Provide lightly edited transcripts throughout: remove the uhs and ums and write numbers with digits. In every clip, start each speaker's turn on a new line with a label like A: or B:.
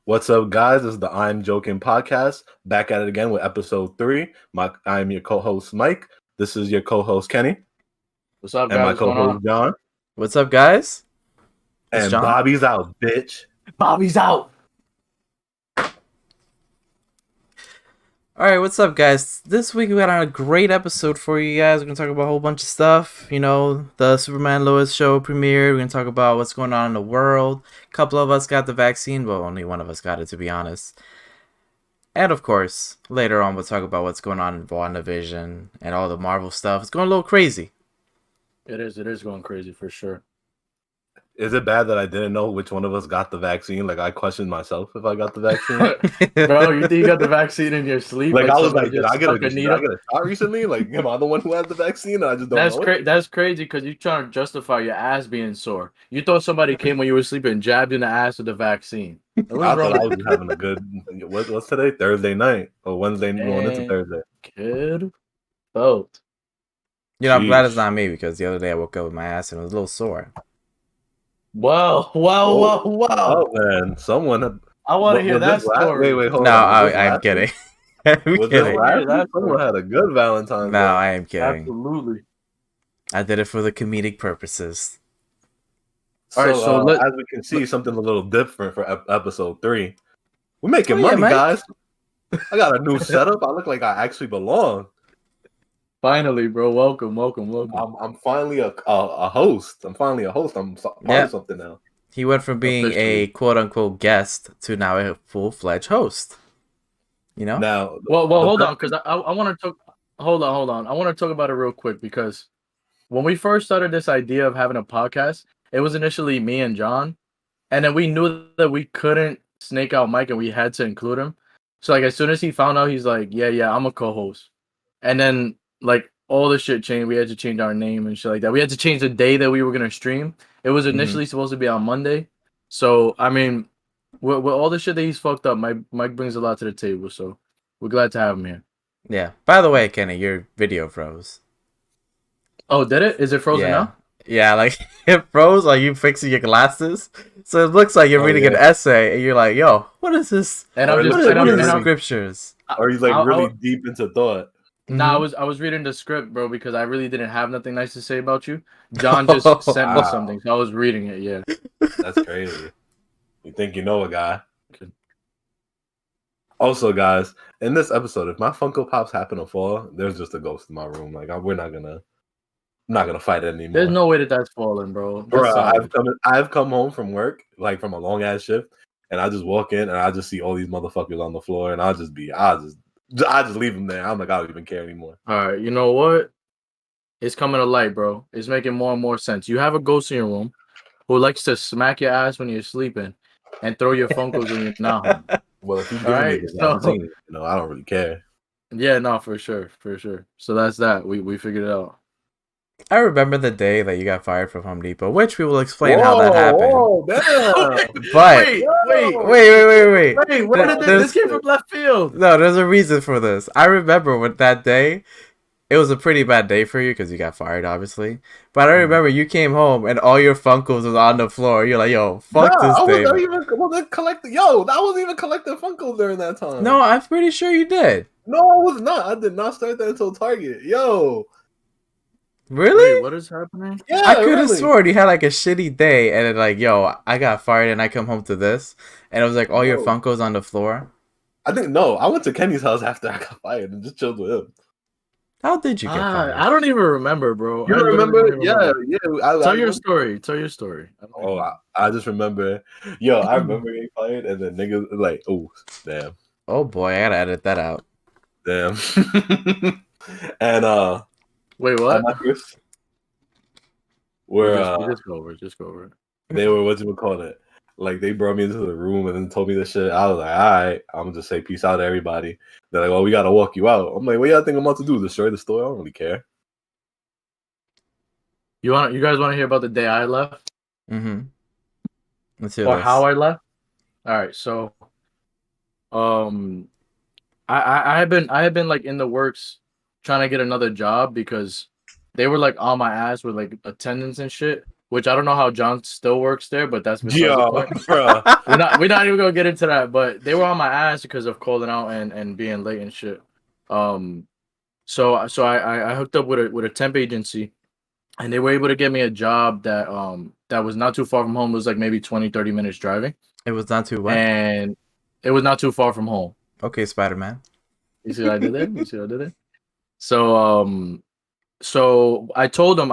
A: What's up, guys? This is the I'm Joken podcast. Back at it again with episode 3. I'm your co-host Mike. This is your co-host Kenny.
B: What's up,
A: And
B: guys?
A: my
B: What's going on?
A: co-host John.
C: What's up, guys? It's
A: And
C: John.
A: Bobby's out, bitch.
B: Bobby's out.
C: All right, what's up, guys? This week we got a great episode for you guys. We're gonna talk about a whole bunch of stuff. You know, the Superman Lois show premiered. We're gonna talk about what's going on in the world. A couple of us got the vaccine, but only one of us got it, to be honest. And of course, later on we'll talk about what's going on in Wandavision and all the Marvel stuff. It's going a little crazy.
B: It is going crazy for sure.
A: Is it bad that I didn't know which one of us got the vaccine? Like, I questioned myself if I got the vaccine.
B: Bro, you think you got the vaccine in your sleep?
A: Like, I was like,
B: somebody
A: did I get
B: stuck
A: a shot recently? Like, am I the one who had the vaccine? And I just don't know it?
B: That's crazy because you're trying to justify your ass being sore. You thought somebody came when you were sleeping and jabbed you in the ass with the vaccine.
A: I thought I was having a good... What's today? Thursday night. Or Wednesday going into Thursday.
B: Kid. Both.
C: You know, I'm glad it's not me because the other day I woke up with my ass and it was a little sore.
B: Whoa.
A: Oh, man. Someone...
B: I want to hear that story.
A: Wait, hold
C: No,
A: on.
C: I'm kidding. I'm
A: Was
C: kidding.
A: Someone had a good Valentine's Day.
C: No, I am kidding.
B: Absolutely.
C: I did it for the comedic purposes.
A: All right, so as we can see, something a little different for episode 3. We're making money,
C: Mike.
A: guys. I got a new setup. I look like I actually belong.
B: Finally, bro. Welcome.
A: I'm finally a host. I'm finally a host. I'm part of something now.
C: He went from being a quote-unquote guest to now a full-fledged host. You know?
A: Now,
B: well, hold on, because I want to talk. Hold on. I want to talk about it real quick because when we first started this idea of having a podcast, it was initially me and John, and then we knew that we couldn't snake out Mike, and we had to include him. So like as soon as he found out, he's like, yeah, I'm a co-host, and then like all the shit changed. We had to change our name and shit like that. We had to change the day that we were gonna stream. It was initially supposed to be on Monday, so I mean. With all the shit that he's fucked up, Mike brings a lot to the table, so we're glad to have him here.
C: Yeah. By the way, Kenny, your video froze.
B: Oh, did it? Is it frozen now?
C: Yeah, like it froze while you fixing your glasses. So it looks like you're reading an essay and you're like, yo, what is this?
B: And I'm just
C: what are the scriptures?
A: Or he's like really deep into thought.
B: Nah, I was reading the script, bro, because I really didn't have nothing nice to say about you. John just sent me something, so I was reading it, yeah.
A: That's crazy. You think you know a guy. Also, guys, in this episode, if my Funko Pops happen to fall, there's just a ghost in my room. Like, I'm not gonna fight it anymore.
B: There's no way that's falling, bro.
A: Bro, I've come home from work, like from a long ass shift, and I just walk in and I just see all these motherfuckers on the floor, and I just leave them there. I'm like, I don't even care anymore.
B: All right, you know what? It's coming to light, bro. It's making more and more sense. You have a ghost in your room who likes to smack your ass when you're sleeping and throw your Funkos when you're not home.
A: Well, if you give me this vaccine, I don't really care.
B: Yeah, no, for sure. So that's that. We figured it out.
C: I remember the day that you got fired from Home Depot, which we will explain how that happened.
A: Oh, damn.
C: But
B: wait, where did this came from left field?
C: No, there's a reason for this. I remember when that day, it was a pretty bad day for you because you got fired, obviously. But I remember you came home and all your Funkos was on the floor. You're like, yo, fuck this thing.
A: I wasn't even collecting Funkos during that time.
C: No, I'm pretty sure you did.
A: No, I was not. I did not start that until Target. Yo.
C: Really?
B: Wait, what is happening?
C: Yeah, I could have sworn you had like a shitty day and then like, yo, I got fired and I come home to this. And it was like all your Funkos on the floor.
A: I went to Kenny's house after I got fired and just chilled with him.
C: How did you get fired?
B: I don't even remember, bro.
A: You remember? Yeah.
B: Tell your story.
A: I just remember. Yo, I remember getting fired, and then niggas like, oh, damn.
C: Oh boy, I gotta edit that out.
A: Damn. And
B: wait, what?
A: Where
B: just go over it.
A: They were what you would call it. Like, they brought me into the room and then told me this shit. I was like, all right, I'm going to just say peace out to everybody. They're like, well, we got to walk you out. I'm like, what y'all think I'm about to do? Destroy the store? I don't really care.
B: You guys want to hear about the day I left?
C: Mm-hmm. Let's hear
B: or
C: this.
B: How I left? All right, so I had been like in the works trying to get another job because they were like on my ass with like attendance and shit. which I don't know how John still works there, but that's besides the
A: Yo,
B: point.
A: bro.
B: We're not even gonna get into that, but they were on my ass because of calling out and being late and shit. So I hooked up with a temp agency, and they were able to get me a job that was not too far from home. It was like maybe 20-30 minutes driving,
C: It was not too what?
B: and it was not too far from home.
C: Okay, Spider-Man.
B: You see what I did there? You see what I did there? So I told him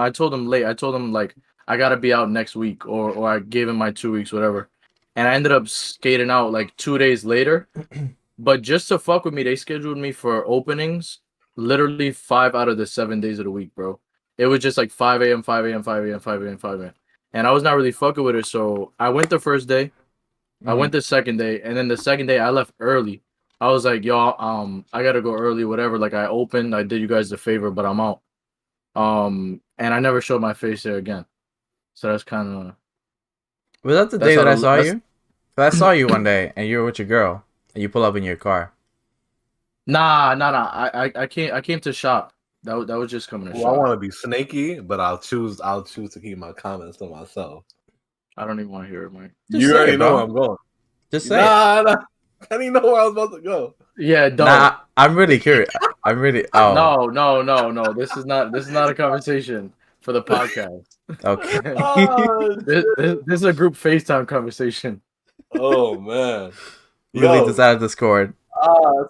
B: late. I told him like I gotta be out next week, or I gave him my 2 weeks, whatever. And I ended up skating out like 2 days later. But just to fuck with me, they scheduled me for openings literally 5 out of the 7 days of the week, bro. It was just like 5 a.m., 5 a.m., 5 a.m., 5 a.m., 5 a.m. And I was not really fucking with it. So I went the first day, I went the second day, and then the second day I left early. I was like, y'all, I gotta go early, whatever. Like I opened, I did you guys a favor, but I'm out. And I never showed my face there again. So that's kind of.
C: Was that the
B: That's
C: day that
B: how-
C: I saw
B: that's-
C: you? 'Cause I saw you one day, and you were with your girl, and you pull up in your car.
B: Nah. I came to shop. That was just coming to
A: Well, I
B: shop.
A: want to be snaky, but I'll choose to keep my comments to myself.
B: I don't even want to hear it, Mike.
C: Just
A: You
C: say
A: already
C: it,
A: know
C: bro.
A: where I'm going.
C: Just say it.
A: Nah. I didn't even know where I was about to go.
B: Yeah, don't.
C: Nah, I'm really curious. I'm really. Oh,
B: No. This is not a conversation for the podcast.
C: okay.
A: Oh,
B: This is a group FaceTime conversation.
A: oh man.
C: Really
A: Yo.
C: decided Discord.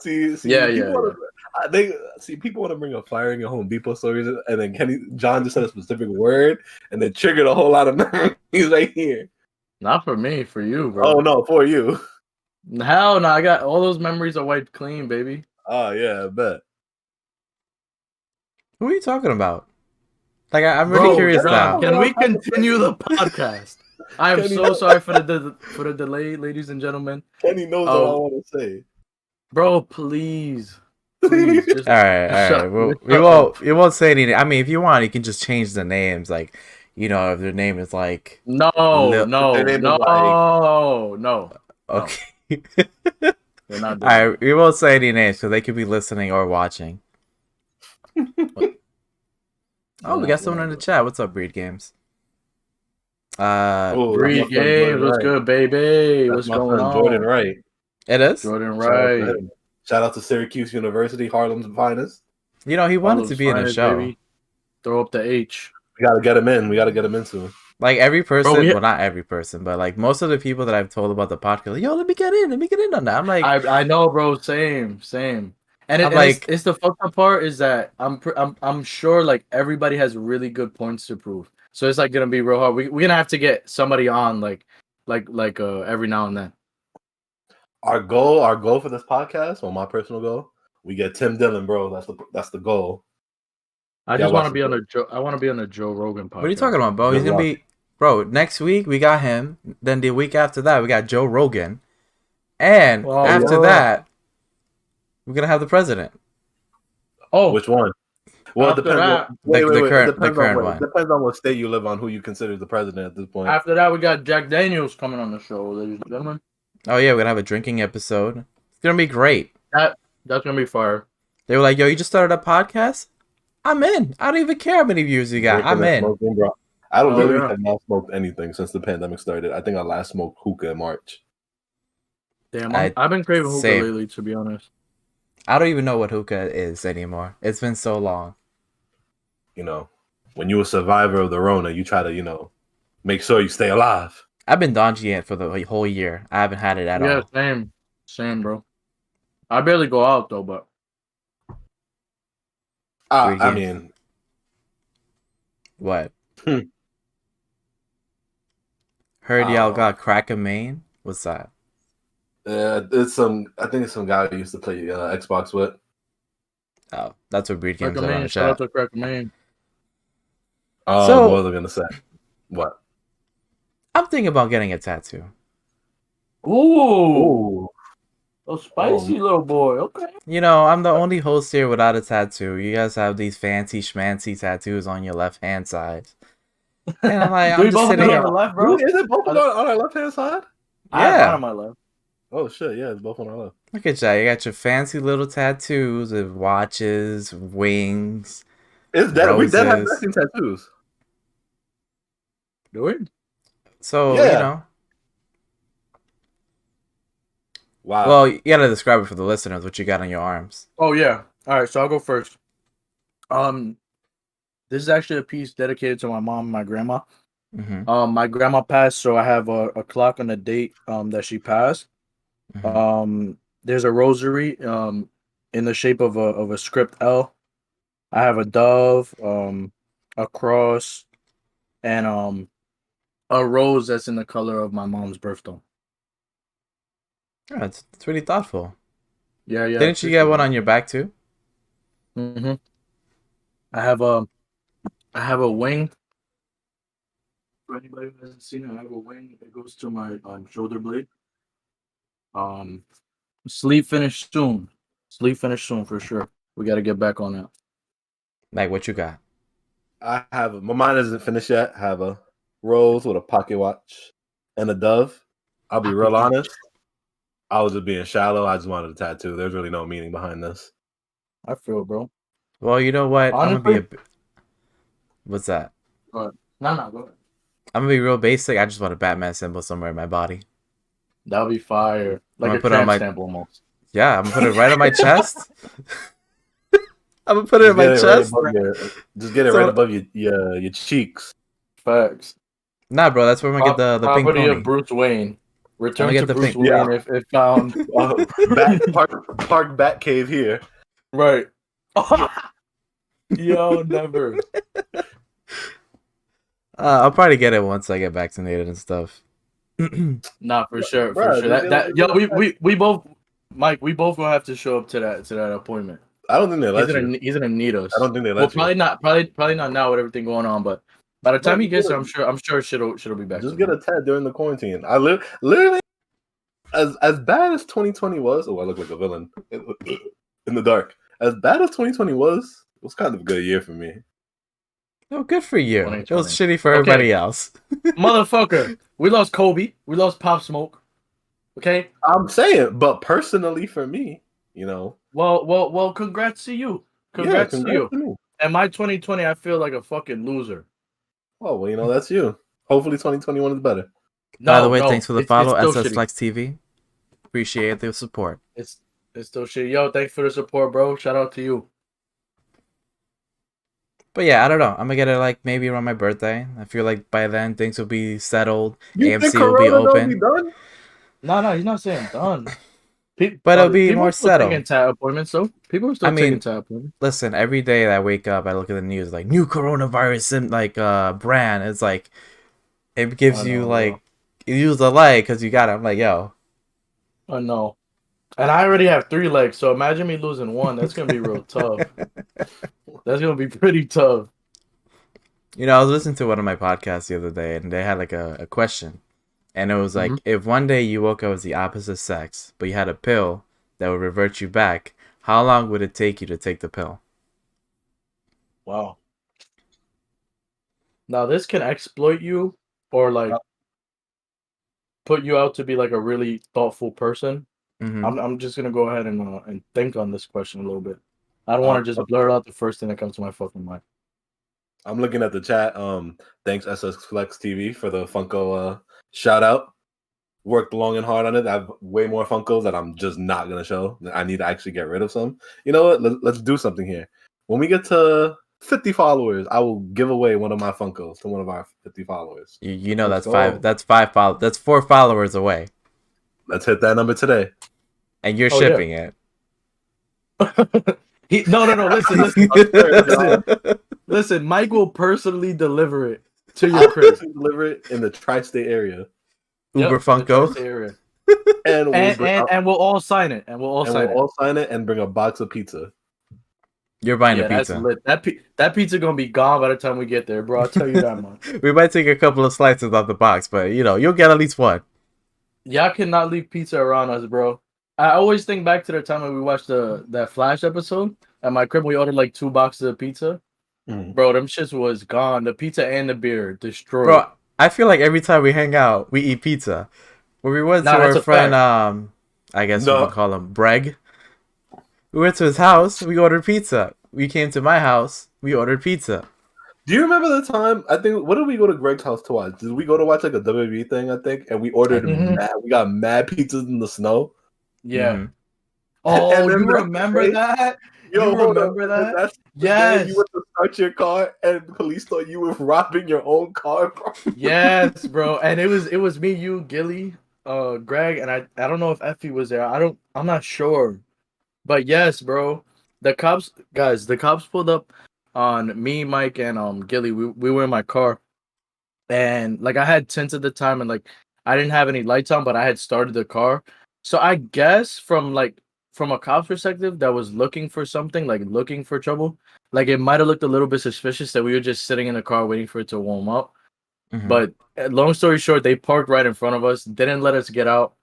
A: See.
B: Yeah,
A: people
B: yeah,
A: wanna, people want to bring up firing your Home Depot stories, and then John just said a specific word, and then triggered a whole lot of memories right here.
B: Not for me, for you, bro.
A: Oh no, for you.
B: Hell no, I got all those memories are wiped clean, baby.
A: Oh yeah, I bet.
C: Who are you talking about? Like, I'm
A: Bro,
C: really curious
A: that's
C: now.
A: not-
B: Can we continue the podcast? I am
A: Kenny-
B: so sorry for the delay, ladies and gentlemen.
A: Kenny knows what I want to say.
B: Bro, please, just
C: All right.
B: shut-
C: We won't say anything. I mean, if you want, you can just change the names. Like, you know, if their name is like,
B: No.
A: Their name is
B: No.
C: okay.
B: They're not doing
C: All right, we won't say any names because they could be listening or watching. Oh, we got someone in the chat. What's up, Breed Games?
A: Oh,
B: Breed
A: that's my friend
B: Games,
A: Jordan
B: what's
A: Wright.
B: good, baby?
A: That's
B: What's
A: my
B: going
A: friend
B: on?
A: Jordan Wright.
C: It is.
B: Jordan
A: Shout out to
B: Wright.
A: him. Shout out to Syracuse University, Harlem's finest.
C: You know, he wanted to
B: Harlem's
C: be in the
B: finest,
C: show.
B: baby. Throw up the H.
A: We gotta get him in. We gotta get him in soon.
C: Like every person,
B: Bro,
C: well, not every person, but like most of the people that I've told about the podcast, like, yo, let me get in on that. I'm like,
B: I know, bro. Same. And
C: I'm like-
B: it's the fucked up part is that I'm sure like everybody has really good points to prove. So it's like gonna be real hard. We're gonna have to get somebody on like every now and then.
A: Our goal for this podcast, or my personal goal, we get Tim Dillon, bro. That's the goal.
B: I
A: Yeah,
B: just want
A: watch
B: to be on I want to be on a Joe Rogan podcast.
C: what are you talking about, bro? He's
A: Good
C: gonna
A: luck.
C: be, bro. Next week we got him. Then the week after that we got Joe Rogan, and
B: Oh,
C: after
B: yeah.
C: that we're gonna have the president.
B: Oh,
A: Which one? Well, it
B: After
A: depends.
B: that-
A: Wait,
C: The
A: wait, wait.
C: current-
A: It depends
C: the
A: on
C: current
A: what.
C: one.
A: It depends on what state you live on, who you consider the president at this point.
B: after that we got Jack Daniels coming on the show, ladies and gentlemen.
C: Oh yeah, we're gonna have a drinking episode. It's gonna be great.
B: That's gonna be fire.
C: They were like, yo, you just started a podcast? I'm in. I don't even care how many views you got.
A: Drinking
C: I'm
A: and
C: in.
A: smoking, bro. I don't
B: Oh,
A: literally
B: yeah.
A: have not smoked anything since the pandemic started. I think I last smoked hookah in March.
B: Damn,
C: I-
B: I've been craving hookah
C: same.
B: lately, to be honest.
C: I don't even know what hookah is anymore. It's been so long.
A: You know, when you're a survivor of the Rona, you try to, make sure you stay alive.
C: I've been dodging it for the whole year. I haven't had it at
B: Yeah,
C: all.
B: same, bro. I barely go out though, but
C: Great
A: I
C: games.
A: mean,
C: What?
A: Hmm.
C: Heard y'all
A: Oh.
C: got crack a main? What's that?
A: it's some. I think it's some guy I used to play Xbox with.
C: Oh, that's what Breed Games
B: Crack
C: are on
B: Man,
C: the
B: shout out
C: chat.
B: to Crack Man.
C: So-
A: What was I gonna say? What?
C: I'm thinking about getting a tattoo.
B: Ooh,
A: Ooh,
B: a spicy little boy. Okay.
C: You know, I'm the only host here without a tattoo. You guys have these fancy schmancy tattoos on your left hand side. And I'm like,
B: Do
C: I'm
B: we
C: just
B: both
C: sitting
B: have it
C: here.
B: on the left, bro?
A: Is it both on our left hand side?
B: I have
C: Yeah.
B: mine on my left.
A: Oh shit, yeah, it's both on our left.
C: Look at that. You got your fancy little tattoos with watches, wings.
A: It's that we dead have
C: Roses.
A: matching tattoos.
B: Do it.
C: So
A: Yeah.
C: you know.
A: Wow.
C: Well, you gotta describe it for the listeners. What you got on your arms?
B: Oh yeah. All right, so I'll go first. This is actually a piece dedicated to my mom and my grandma.
C: Mm-hmm.
B: My grandma passed, so I have a clock on the date that she passed.
C: Mm-hmm.
B: There's a rosary in the shape of a script L. I have a dove, a cross, and a rose that's in the color of my mom's birthstone.
C: Yeah, it's really thoughtful.
B: Yeah, yeah.
C: Didn't you get one on your back too?
B: Mm-hmm. I have a wing. For anybody who hasn't seen it, I have a wing. It goes to my shoulder blade. Sleep finish soon. Sleep finish soon for sure. We got to get back on that.
C: Like what you got?
A: I have my mine isn't finished yet. I have a rose with a pocket watch and a dove. I'll be real honest. I was just being shallow. I just wanted a tattoo. There's really no meaning behind this.
B: I feel, bro.
C: Well, you know what?
B: Honestly,
C: What's that?
B: go ahead. No, go ahead.
C: I'm gonna be real basic. I just want a Batman symbol somewhere in my body.
B: That'll be fire. Like
C: gonna
B: a
C: put it on
B: tramp
C: my-
B: stamp almost.
C: Yeah, I'm gonna put it right on my chest. I'm gonna put it on my chest.
A: Just get it
C: So-
A: right above your cheeks.
B: Facts.
C: Nah, bro, that's where I'm gonna get the pink
B: property
C: pony.
B: of Bruce Wayne. Return
C: get
B: to
C: the
B: Bruce
C: pink-
B: Wayne
A: Yeah.
B: if found.
A: Park Batcave here.
B: Right. Yo, never.
C: I'll probably get it once I get vaccinated and stuff.
B: Nah, for sure,
A: Bruh,
B: for sure. That yo, we both, Mike, we both gonna have to show up to that appointment.
A: I don't think they let you.
B: He's gonna need us.
A: I don't think they
B: Well,
A: let
B: probably not now with everything going on, but by the time he gets there, I'm sure shit'll be back.
A: Just get a tat during the quarantine. I literally, as bad as 2020 was. Oh, I look like a villain in the dark. As bad as 2020 was, it was kind of a good year for me.
C: Oh, good for you. It was
B: 2020.
C: shitty for everybody else.
B: Motherfucker, we lost Kobe, we lost Pop Smoke. Okay.
A: I'm saying, but personally for me, you know.
B: Well. Congrats to you. Congrats to you.
A: to me.
B: And my 2020, I feel like a fucking loser.
A: Oh well, you know that's you. Hopefully 2021 is better.
C: By the way, thanks for the follow,
B: it's still
C: SS
B: shitty.
C: Flex TV. Appreciate the support.
B: It's still shitty. Yo, thanks for the support, bro. Shout out to you.
C: But yeah, I don't know. I'm gonna get it like maybe around my birthday. I feel like by then things will be settled. AMC will be open.
A: done?
B: No, he's not saying done.
C: But it'll be
B: people
C: more
B: are still
C: settled.
B: taking tat appointments, though. People are still taking tat appointments.
C: Listen, every day that I wake up, I look at the news like new coronavirus brand. It's like it gives you like you use a leg because you got it. I'm like, yo.
B: I know. And I already have 3 legs, so imagine me losing one. That's gonna be real tough. That's gonna be pretty tough.
C: You know, I was listening to one of my podcasts the other day, and they had like a question, and it was like, if one day you woke up as the opposite sex, but you had a pill that would revert you back, how long would it take you to take the pill?
B: Wow. Now this can exploit you or like put you out to be like a really thoughtful person.
C: Mm-hmm.
B: I'm just gonna go ahead and think on this question a little bit. I don't want to just blurt out the first thing that comes to my fucking mind.
A: I'm looking at the chat. Thanks SS Flex TV for the Funko shout out. Worked long and hard on it. I have way more Funkos that I'm just not gonna show. I need to actually get rid of some. You know what? Let's do something here. When we get to 50 followers, I will give away one of my Funkos to one of our 50 followers.
C: You know that's five. That's 4 followers away,
A: Let's hit that number today.
C: and you're shipping it.
B: No. Listen. Mike will personally deliver it to your crib.
A: Deliver it in the tri-state area.
C: Uber Funko.
B: And we'll all sign it.
A: We'll sign it and bring a box of pizza.
C: You're buying a pizza.
B: That's lit. That pizza gonna be gone by the time we get there, bro. I'll tell you that much.
C: We might take a couple of slices off the box, but you know, you'll get at least one.
B: Y'all cannot leave pizza around us, bro. I always think back to the time when we watched that Flash episode at my crib. We ordered like 2 boxes of pizza. Bro, them shits was gone. The pizza and the beer destroyed.
C: Bro, I feel like every time we hang out, we eat pizza. When we went to our friend, I guess we would call him Breg. We went to his house. We ordered pizza. We came to my house. We ordered pizza.
A: Do you remember the time? I think what did we go to Greg's house to watch? Did we go to watch like a WWE thing? I think, and we ordered we got mad pizzas in the snow.
B: Yeah.
C: Mhm.
B: Oh,
A: And then
B: you
A: that's
B: remember that?
A: Yo,
B: You
A: hold up.
B: remember
A: And then
B: that?
A: that's the day you
B: Yes.
A: went to start your car, and the police thought you were robbing your own car, bro.
B: Yes, bro. And it was me, you, Gilly, Greg, and I don't know if Effie was there. I'm not sure. But yes, bro. The cops pulled up on me, Mike, and Gilly. We were in my car. And like I had tints at the time and like I didn't have any lights on, but I had started the car. So I guess from a cop's perspective that was looking for something, like looking for trouble, like it might have looked a little bit suspicious that we were just sitting in the car waiting for it to warm up.
C: Mhm.
B: But long story short, they parked right in front of us, didn't let us get out,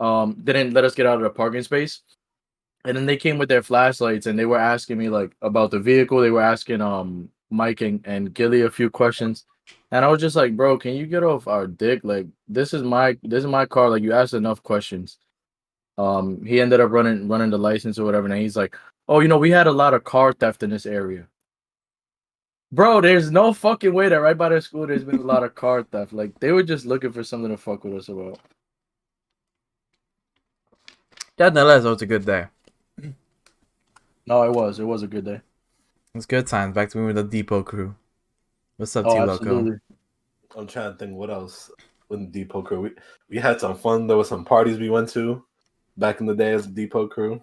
B: didn't let us get out of the parking space. And then they came with their flashlights and they were asking me like about the vehicle. They were asking Mike and Gilly a few questions. And I was just like, bro, can you get off our dick? Like this is my car. Like you asked enough questions. He ended up running the license or whatever, and he's like, oh, we had a lot of car theft in this area. Bro, there's no fucking way that right by the school there's been a lot of car theft. Like they were just looking for something to fuck with us about.
C: Yeah, nonetheless, it was a good day.
B: No, it was a good day.
C: It was good times. Back to when we were the Depot crew. What's up,
B: Oh,
C: T Loco?
B: absolutely.
A: I'm trying to think what else with the Depot crew. We had some fun. There were some parties we went to back in the day as the Depot crew.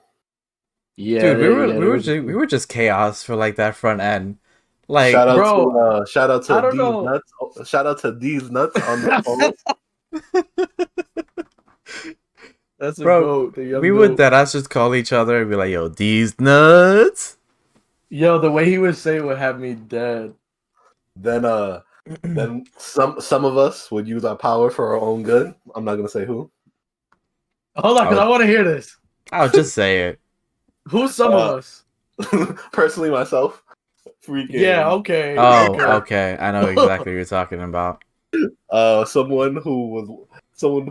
B: Yeah,
C: Dude,
B: yeah,
C: we were just chaos for like that front end. Like,
A: shout out
B: bro,
A: to
B: I don't
A: D's
B: know.
A: nuts. Shout out to D's nuts on the phone.
B: That's a
C: bro,
B: goat. The young
C: we would
B: goat.
C: that just call each other and be like, "Yo, these nuts."
B: Yo, the way he would say it would have me dead.
A: Then some of us would use our power for our own good. I'm not gonna say who.
B: Hold on, because I want to hear this.
C: I'll just say it.
B: Who's some of us?
A: Personally, myself. Freaking.
B: Yeah, okay.
C: Oh, okay. I know exactly what you're talking about.
A: Someone who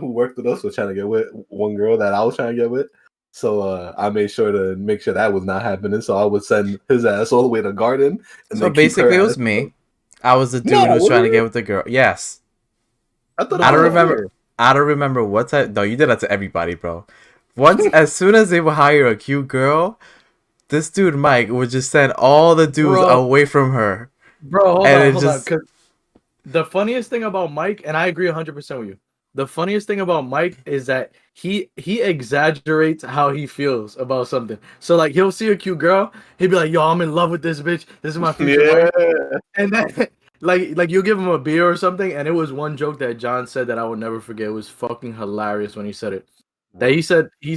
A: worked with us was trying to get with one girl that I was trying to get with. So I made sure to make sure that was not happening. So I would send his ass all the way to Garden. And
C: So basically, it was me. I was the dude who was trying to get with the girl. Yes. I don't remember. I don't remember what time. No, you did that to everybody, bro. As soon as they would hire a cute girl, this dude Mike would just send all the dudes away from her.
B: Bro, hold on. Because the funniest thing about Mike, and I agree 100% with you. The funniest thing about Mike is that he exaggerates how he feels about something. So like he'll see a cute girl, he'll be like, "Yo, I'm in love with this bitch. This is my future wife." And then like you give him a beer or something, and it was one joke that John said that I would never forget. It was fucking hilarious when he said it. That he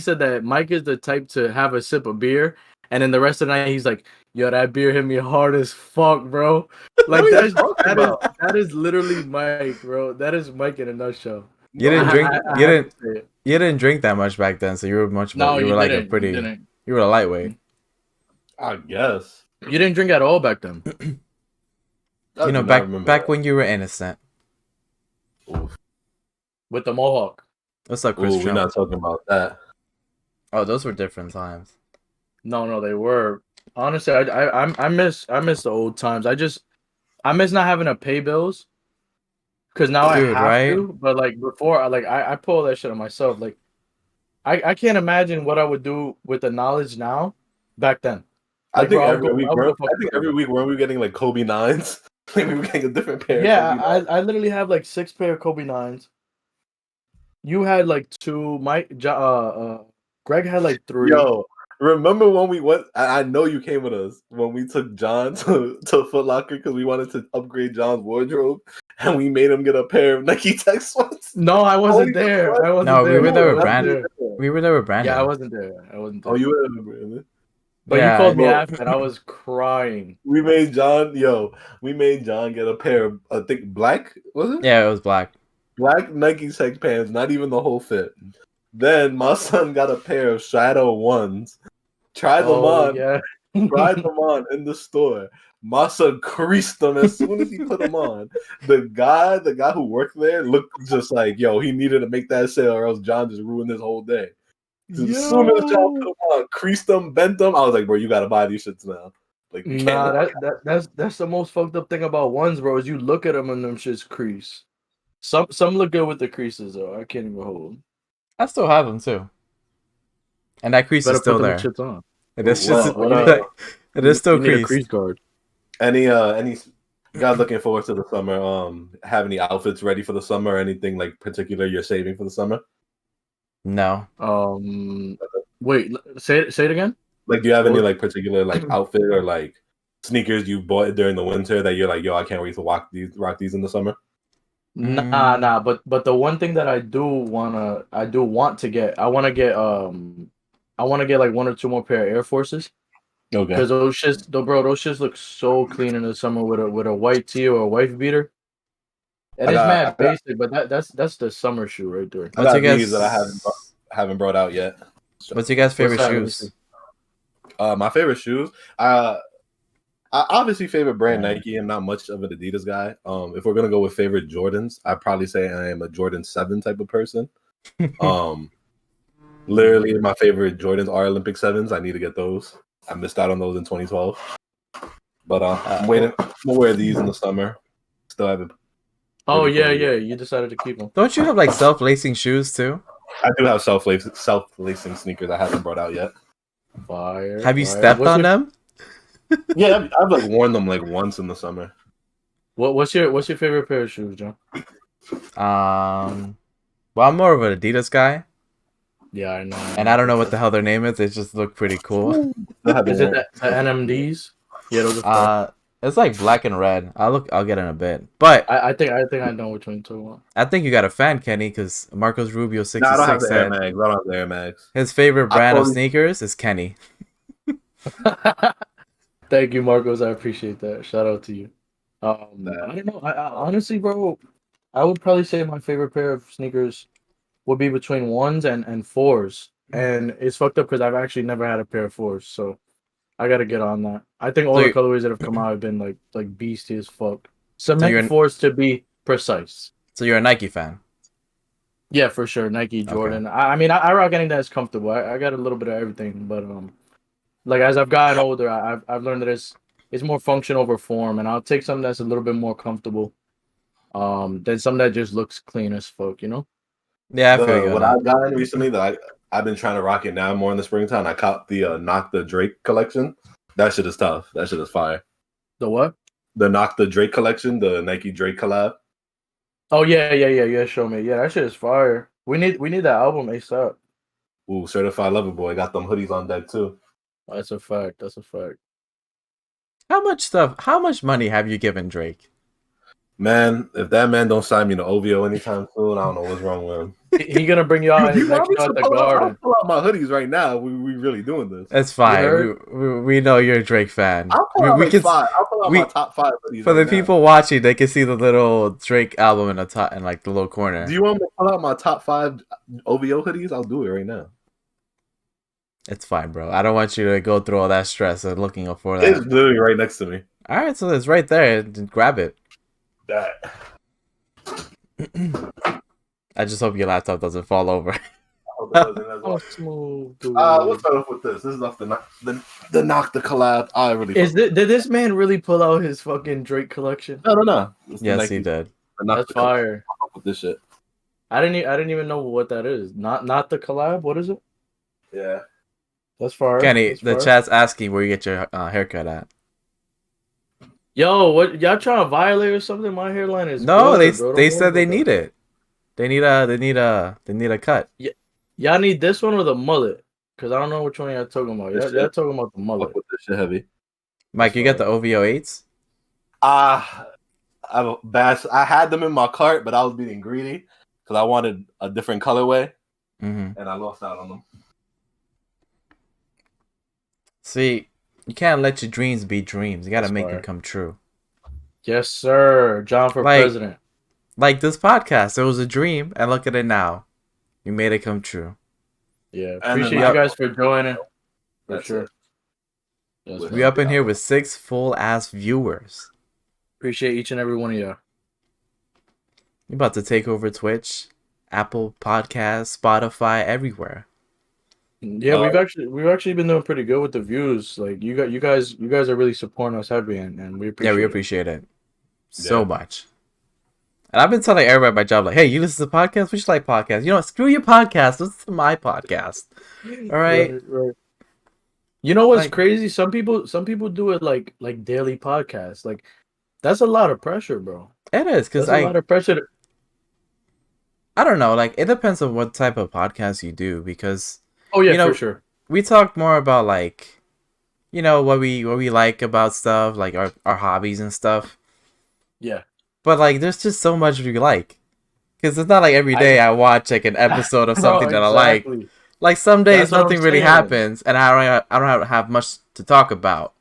B: said that Mike is the type to have a sip of beer, and then the rest of the night he's like, "Yo, that beer hit me hard as fuck, bro." Like that is literally Mike, bro. That is Mike in a nutshell.
C: You didn't drink. You didn't drink that much back then, so you were much more.
B: No,
C: you were like a pretty. You were a lightweight.
A: I guess
B: you didn't drink at all back then.
C: You know, back when you were innocent.
A: Oof.
B: With the mohawk.
C: What's up, Chris?
A: We're not talking about that.
C: Oh, those were different times.
B: No, they were. Honestly, I miss the old times. I miss not having to pay bills. Because now I have to, but like before, I pull that shit on myself. Like, I can't imagine what I would do with the knowledge now, back then.
A: Like, I think every week weren't we getting like Kobe 9s? Like we were getting a different pair.
B: Yeah, I literally have like 6 pair of Kobe 9s. You had like 2. Greg had like 3.
A: Yo, remember when we went? I know you came with us when we took John to Foot Locker because we wanted to upgrade John's wardrobe, and we made him get a pair of Nike Tech sweats.
B: No, I wasn't there.
C: We were there with Brandon. We were there with Brandon.
B: Yeah, I wasn't there.
A: Oh, you were there with Brandon.
B: But you called me after, and I was crying.
A: We made John get a pair of, I think, black, was it?
C: Yeah, it was black.
A: Black Nike Tech pants, not even the whole fit. Then my son got a pair of Shadow 1s. Tried them on. Yeah. Tried them on in the store. My son creased them as soon as he put them on. The guy who worked there looked just like, yo, he needed to make that sale or else John just ruined his whole day. As soon as John put them on, creased them, bent them, I was like, bro, you gotta buy these shits now. Like you
B: Nah,
A: can't.
B: that's the most fucked up thing about ones, bro. Is you look at them and them shits crease. Some look good with the creases though. I can't even hold 'em.
C: I still have them too, and that crease is
B: Better put
C: still
B: them
C: there.
B: shits on.
C: It is
A: What
C: just
A: what
C: it is still
B: You need a
C: creased.
B: crease guard.
A: any you guys looking forward to the summer? Have any outfits ready for the summer? Or anything like particular you're saving for the summer?
C: No.
B: Wait, say it again.
A: Like, do you have any
B: What?
A: like particular like outfit or like sneakers you bought during the winter that you're like, yo, I can't wait to rock these in the summer?
B: Nah. But the one thing that I do want to get, I want to get like one or two more pair of Air Forces
A: Okay.
B: because those shits look so clean in the summer with a white tee or a wife beater. And it's mad basic, but that's the summer shoe right there.
A: I got these that I haven't brought out yet.
C: What's your guys' favorite
B: What's that? Let me
C: shoes?
A: My favorite shoes. I obviously favorite brand Nike. I'm not much of an Adidas guy. If we're gonna go with favorite Jordans, I'd probably say I am a Jordan 7 type of person. Literally my favorite Jordans are Olympic 7s. I need to get those. I missed out on those in 2012. But I'm waiting. I'm gonna wear these in the summer. Still haven't.
B: Oh yeah. You decided to keep them.
C: Don't you have like self-lacing shoes too?
A: I do have self-lacing sneakers I haven't brought out yet.
B: Fire.
C: Have you stepped on them?
A: Yeah, I've like worn them like once in the summer.
B: What's your favorite pair of shoes, John?
C: Well, I'm more of an Adidas guy,
B: Yeah, I know.
C: and I don't know what the hell their name is. They just look pretty cool.
B: Is it the NMDs? Yeah, those are fire.
C: It's like black and red. I'll get in a bit, but
B: I think I know which one you're talking about.
C: I think you got a fan, Kenny, because Marcos Rubio 66
A: I don't have the Air
C: said
A: Mags. I don't have the Air Mags.
C: his favorite brand of sneakers is Kenny.
B: Thank you, Marcos. I appreciate that. Shout out to you. I don't know. I honestly, bro, I would probably say my favorite pair of sneakers would be between ones and fours. And it's fucked up because I've actually never had a pair of fours, so I gotta get on that. I think all the colorways that have come out have been like beastie as fuck. Cement fours to be precise.
C: So you're a Nike fan?
B: Yeah, for sure. Nike, Jordan. Okay. I mean, I rock anything that's comfortable. I got a little bit of everything, but like as I've gotten older, I've learned that it's more function over form, and I'll take something that's a little bit more comfortable, than something that just looks clean as fuck, you know?
C: Yeah, I feel you.
A: What I've gotten recently that I've been trying to rock it now more in the springtime. I caught the Knock the Drake collection. That shit is tough. That shit is fire.
B: The what?
A: The Knock the Drake collection, the Nike Drake collab.
B: Oh yeah. Show me. Yeah, that shit is fire. We need that album ASAP.
A: Ooh, Certified Lover Boy got them hoodies on deck too.
B: That's a fact.
C: How much money have you given Drake?
A: Man, if that man don't sign me to OVO anytime soon, I don't know what's wrong with him.
B: He gonna bring you out his next show at the Garden.
A: I'll pull out my hoodies right now. We really doing this.
C: It's fine. We know you're a Drake fan.
A: I'll pull out my top 5 hoodies.
C: For the people watching, they can see the little Drake album in the top, in like the little corner.
A: Do you want me to pull out my top 5 OVO hoodies? I'll do it right now.
C: It's fine, bro. I don't want you to go through all that stress of looking for that.
A: It's literally right next to me.
C: All right, so it's right there. Grab it.
A: That.
C: I just hope your laptop doesn't fall over.
A: Let's start off with this. This is off the Knock the collab.
B: Did this man really pull out his fucking Drake collection?
A: No.
C: Yes, he did.
B: That's fire.
A: With this shit.
B: I didn't even know what that is. Not the collab. What is it?
A: Yeah,
B: that's fire.
C: Kenny, the chat's asking where you get your haircut at.
B: Yo, what y'all trying to violate or something? My hairline is
C: no. They said they need it. They need a cut.
B: Yeah, y'all need this one or the mullet? Because I don't know which one y'all talking about. Y'all talking about the mullet.
A: With this shit heavy.
C: Mike, you got the OVO 8s?
A: I had them in my cart, but I was being greedy because I wanted a different colorway, and I lost out on them.
C: See, you can't let your dreams be dreams. You got to make them come true.
B: Yes, sir. John for president.
C: Like this podcast, it was a dream, and look at it now. You made it come true.
B: Yeah, appreciate you guys for joining. For sure.
C: Yes, we up in here with 6 full-ass viewers.
B: Appreciate each and every one of you.
C: You're about to take over Twitch, Apple Podcasts, Spotify, everywhere.
B: Yeah, we've actually been doing pretty good with the views. Like you guys are really supporting us heavy, and we
C: Yeah,
B: appreciate
C: we
B: it.
C: appreciate it so
A: Yeah.
C: much. And I've been telling everybody at my job, like, hey, you listen to podcasts? We should like podcasts. You know what? Screw your podcast. Listen to my podcast. All right.
B: Right. You know what's
C: Like,
B: crazy? Some people do it like daily podcasts. Like that's a lot of pressure, bro.
C: it is because
B: That's a lot of pressure.
C: I don't know. Like, it depends on what type of podcast you do because,
B: Oh yeah,
C: you
B: for
C: know,
B: sure.
C: we talk more about like, you know, what we like about stuff, like our hobbies and stuff.
B: Yeah.
C: But like, there's just so much we like. Because it's not like every day I watch like an episode of
B: No,
C: something that I like.
B: exactly.
C: Like some days
B: That's what I'm
C: nothing really
B: saying.
C: happens, and I don't have much to talk about.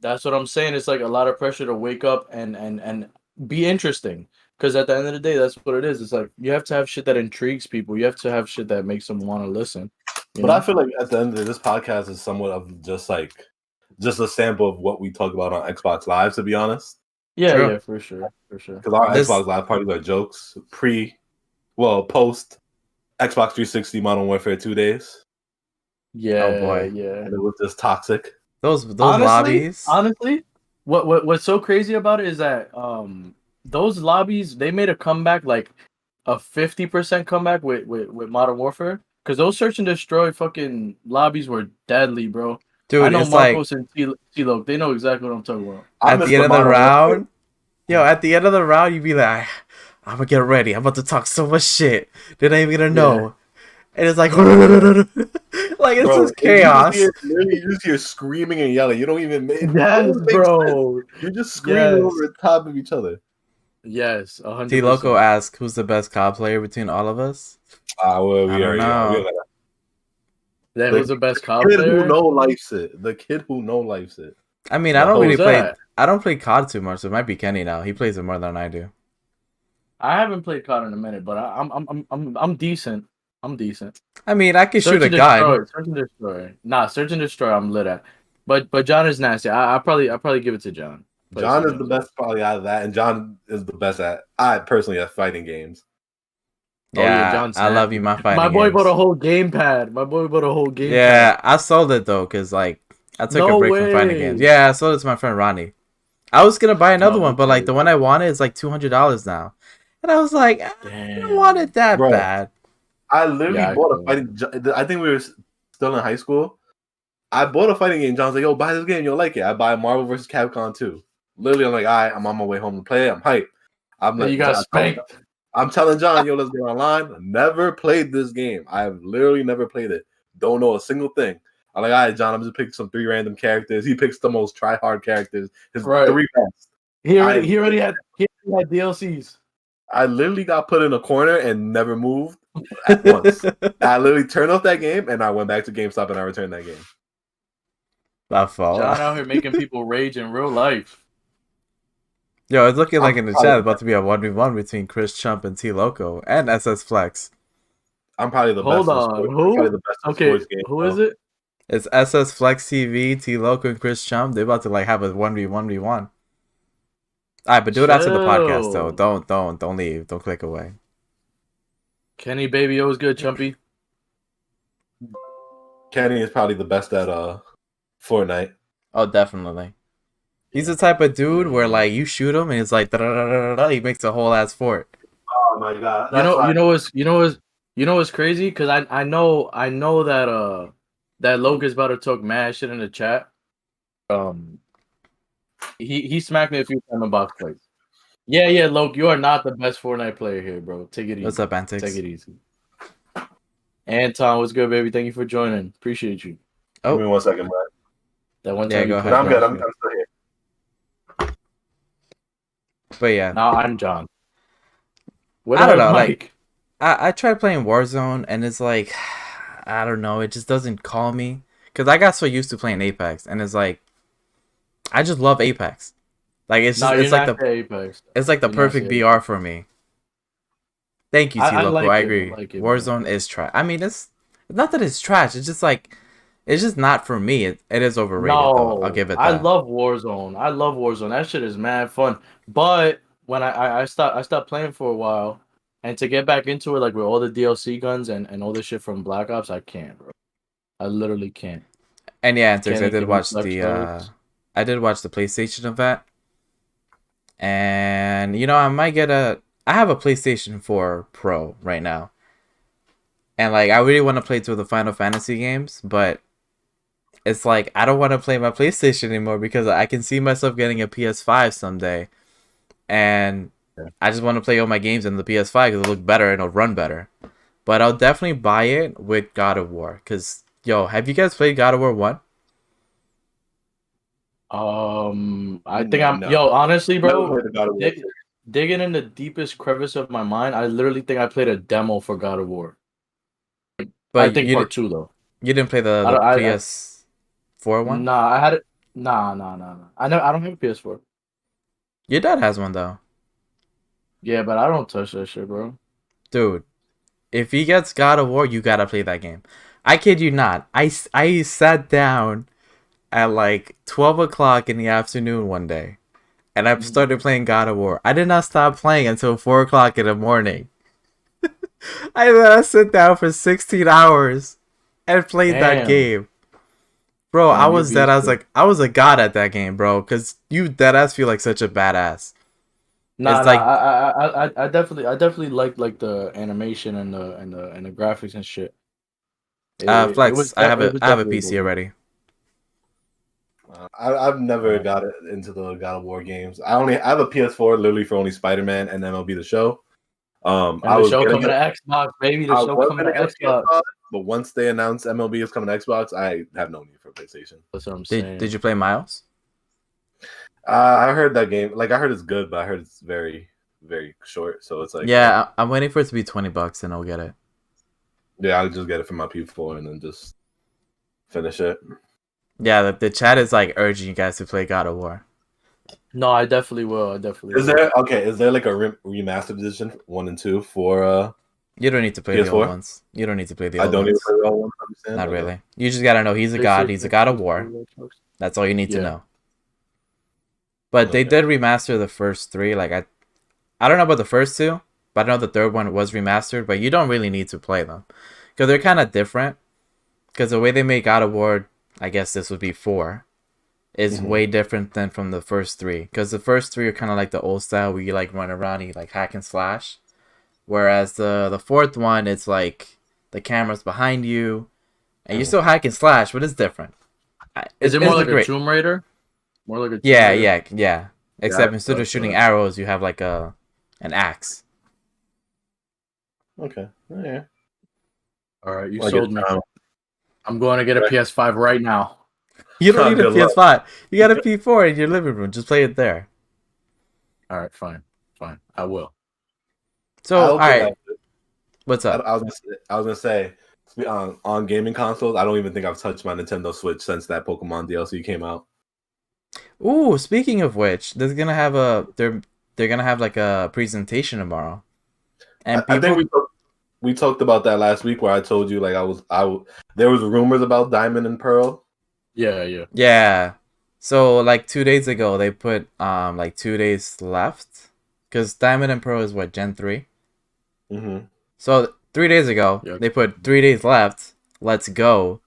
B: That's what I'm saying. It's like a lot of pressure to wake up and be interesting. Because at the end of the day, that's what it is. It's like you have to have shit that intrigues people. You have to have shit that makes them want to listen.
A: But I feel like at the end of the day, this podcast is somewhat of just a sample of what we talk about on Xbox Live, to be honest.
B: Yeah, for sure.
A: Because our Xbox Live parties are jokes post Xbox 360 Modern Warfare 2 days.
B: Yeah,
C: Oh boy.
B: yeah.
A: And it was just toxic.
C: Those lobbies.
B: Honestly, what's so crazy about it is that those lobbies, they made a comeback, like a 50% comeback with Modern Warfare, because those search and destroy fucking lobbies were deadly, bro.
C: Dude,
B: I know
C: it's
B: Marcos
C: like
B: and T-Lo, they know exactly what I'm talking about.
C: at the end of the round, at the end of the round, you'd be like, I'm gonna get ready. I'm about to talk so much shit. They're not even gonna know. And it's like, like it's just chaos.
A: You just hear screaming and yelling. You don't even make
B: Yes, bro.
A: You're just screaming over the top of each other.
B: Yes, 100%.
C: T Loco asked, "Who's the best COD player between all of us?"
A: I don't
C: know.
B: That was the best COD
A: player.
B: player.
A: Who know lifes it. The kid who know lifes it.
C: I mean, I don't really play. I don't play COD too much. So it might be Kenny now. He plays it more than I do.
B: I haven't played COD in a minute, but I'm decent. I'm decent.
C: I mean, I can shoot a gun.
B: Search and destroy. Nah, search and destroy. I'm lit at. But John is nasty. I probably give it to John.
A: John is the best probably out of that, and John is the best at. I personally at fighting games.
C: Yeah, John's I love you, my fighting.
B: My boy
C: games.
B: bought a whole gamepad.
C: Yeah, I sold it though, cause like I took a break from fighting games. Yeah, I sold it to my friend Ronnie. I was gonna buy another one, but like the one I wanted is like $200 now, and I was like, I don't want it that bad.
A: I literally bought a fighting. I think we were still in high school. I bought a fighting game. John's like, "Yo, buy this game. You'll like it." I buy Marvel vs. Capcom 2. Literally, I'm like, "All right, I'm on my way home to play it. I'm hyped." I'm like,
B: you got spanked.
A: I'm telling John, "Yo, let's get online." Never played this game. I've literally never played it. Don't know a single thing. I'm like, "All right, John. I'm just picking some 3 random characters." He picks the most try-hard characters. His 3 best.
B: He already had DLCs.
A: I literally got put in a corner and never moved at once. I literally turned off that game and I went back to GameStop and I returned that game.
C: My fault.
B: John out here making people rage in real life.
C: Yo, it's looking like in the chat about to be a 1v1 between Chris Chump and T Loco and SS Flex.
A: I'm probably the best.
B: Hold on, who? Okay, who is it?
C: It's SS Flex TV, T Loco, and Chris Chump. They're about to like have a 1v1v1. Alright, but do it after the podcast though. Don't leave. Don't click away.
B: Kenny Baby O's good, Chumpy.
A: Kenny is probably the best at Fortnite.
C: Oh, definitely. He's the type of dude where like you shoot him and it's like he makes a whole ass fort.
A: Oh my god!
B: You know what's crazy? Because I know that Logan's about to talk mad shit in the chat. He smacked me a few times about fights. Yeah, Loke, you are not the best Fortnite player here, bro. Take it easy.
C: What's up, Antics?
B: Take it easy. Anton, what's good, baby? Thank you for joining. Appreciate you.
A: Oh, give me 1 second, bro.
B: That one time.
C: Go ahead.
A: I'm good. I'm still here.
C: But yeah.
B: Now I'm John.
C: I don't know. Mike? Like, I tried playing Warzone, and it's like, I don't know. It just doesn't call me because I got so used to playing Apex, and it's like, I just love Apex. Like it's just, it's like the Apex. It's like the perfect BR for me. Thank you, T Loco. I agree. Warzone is trash. I mean, it's not that it's trash. It's just like it's just not for me. It is overrated. Though. I'll give it that.
B: I love Warzone. That shit is mad fun. But when I stopped playing for a while, and to get back into it, like with all the DLC guns and all the shit from Black Ops, I can't, bro. I literally can't.
C: And yeah, Antics,
B: Can't
C: I
B: even
C: did
B: give me
C: watch
B: flex loads.
C: I did watch the PlayStation event, and you know, I have a PlayStation 4 Pro right now, and like I really want to play through the Final Fantasy games, but it's like I don't want to play my PlayStation anymore because I can see myself getting a PS5 someday, and
B: Yeah.
C: I just want to play all my games in the PS5 because it'll look better and it'll run better. But I'll definitely buy it with God of War, cause yo, have you guys played God of War 1?
B: I think I'm
A: No.
B: yo, honestly,
A: Never
B: bro,
A: played the God of War.
B: digging in the deepest crevice of my mind, I literally think I played a demo for God of War. I
C: But
B: think part 2 though.
C: you didn't play
B: I
C: the
B: don't I
C: PS4 one?
B: Nah, I had it. Nah. I don't have a PS4.
C: Your dad has one though.
B: Yeah, but I don't touch that shit, bro.
C: Dude, if he gets God of War, you gotta play that game. I kid you not. I sat down at like 12 o'clock in the afternoon one day, and I started playing God of War. I did not stop playing until 4 o'clock in the morning. I sit down for 16 hours and played that
B: Damn.
C: game. Bro, I
B: Damn, you
C: was dead. I was
B: beast.
C: like, I was a god at that game, bro. Cause you dead ass feel like such a badass.
B: Nah,
C: It's like,
B: I definitely like the animation and the graphics and shit. It
C: Flex.
B: was it was
C: I have a
B: definitely
C: PC
B: dope.
C: already.
A: I've never got it into the God of War games. I have a PS4 literally for only Spider-Man and MLB The Show.
B: And
A: I
B: the
A: was
B: show
A: gonna
B: coming
A: get
B: to Xbox, baby. The
A: I
B: show
A: was
B: coming to
A: gonna get a
B: Xbox.
A: PS5, but once they announced MLB is coming to Xbox, I have no need for PlayStation.
B: That's what I'm saying.
C: Did you play Miles?
A: I heard that game. Like I heard it's good, but I heard it's very, very short. So it's like,
C: Yeah, I'm waiting for it to be $20 and I'll get it.
A: yeah, I'll just get it from my PS4 and then just finish it.
C: Yeah, the chat is like urging you guys to play God of War.
B: No, I definitely will.
A: Is there Is there like a remastered edition 1 and 2 for
C: You don't need to play the old
A: PS4?
C: ones. You don't need to play the
A: I
C: old
A: don't even
C: ones.
A: play the old one. Understand?
C: Not
A: Okay.
C: really. You just gotta know he's a god. He's a god of war. That's all you need to
B: Yeah.
C: know. But they did remaster the first 3. Like I don't know about the first 2, but I know the third one was remastered. But you don't really need to play them because they're kind of different. Because the way they make God of War, I guess this would be 4, is way different than from the first 3. Because the first 3 are kind of like the old style where you like run around, you like hack and slash. Whereas the fourth one, it's like the camera's behind you, and you still hack and slash, but it's different.
B: Is it more like a Tomb Raider? More like a Tomb Raider?
C: Yeah. Except instead of shooting arrows, you have like an axe.
A: Okay. Yeah.
B: All right, you sold me. I'm going to get a PS5 right now.
C: You don't need a PS5. You got a P4 in your living room. Just play it there.
B: All right, fine. I will.
C: So, all right. What's up?
A: I was gonna say on gaming consoles, I don't even think I've touched my Nintendo Switch since that Pokemon DLC came out.
C: Ooh, speaking of which, they're gonna have like a presentation tomorrow. And
A: I think we talked about that last week where I told you like there was rumors about Diamond and Pearl.
C: Yeah. So like 2 days ago, they put like 2 days left, because Diamond and Pearl is what, Gen 3. So 3 days ago, they put 3 days left. Let's go.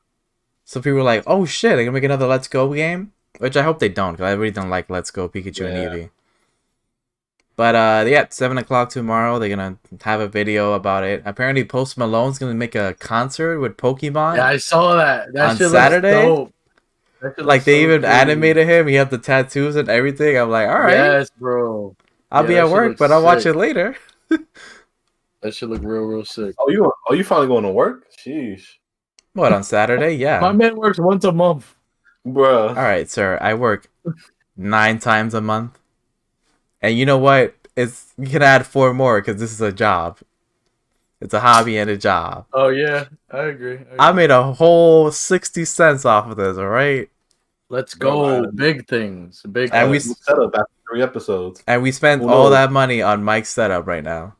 C: So people were like, "Oh shit, they're gonna make another Let's Go game," which I hope they don't, because I really don't like Let's Go Pikachu and Eevee. But yeah, 7 o'clock tomorrow, they're gonna have a video about it. Apparently, Post Malone's gonna make a concert with Pokemon.
B: Yeah, I saw that. That
C: on
B: shit
C: Saturday.
B: looks dope.
C: Like they even animated him. He had the tattoos and everything. I'm like, all right.
B: Yes, bro.
C: I'll be at work, but I'll watch it later.
B: That should look real sick.
A: Oh, you finally going to work? Sheesh.
C: What, on Saturday? Yeah.
B: My man works once a month.
A: Bruh.
C: All right, sir. I work 9 times a month. And you know what? You can add 4 more because this is a job. It's a hobby and a job.
B: Oh, yeah. I agree.
C: I made a whole 60 cents off of this, all right?
B: Let's go. Big things.
A: And we set up after 3 episodes.
C: And we spent all that money on Mike's setup right now.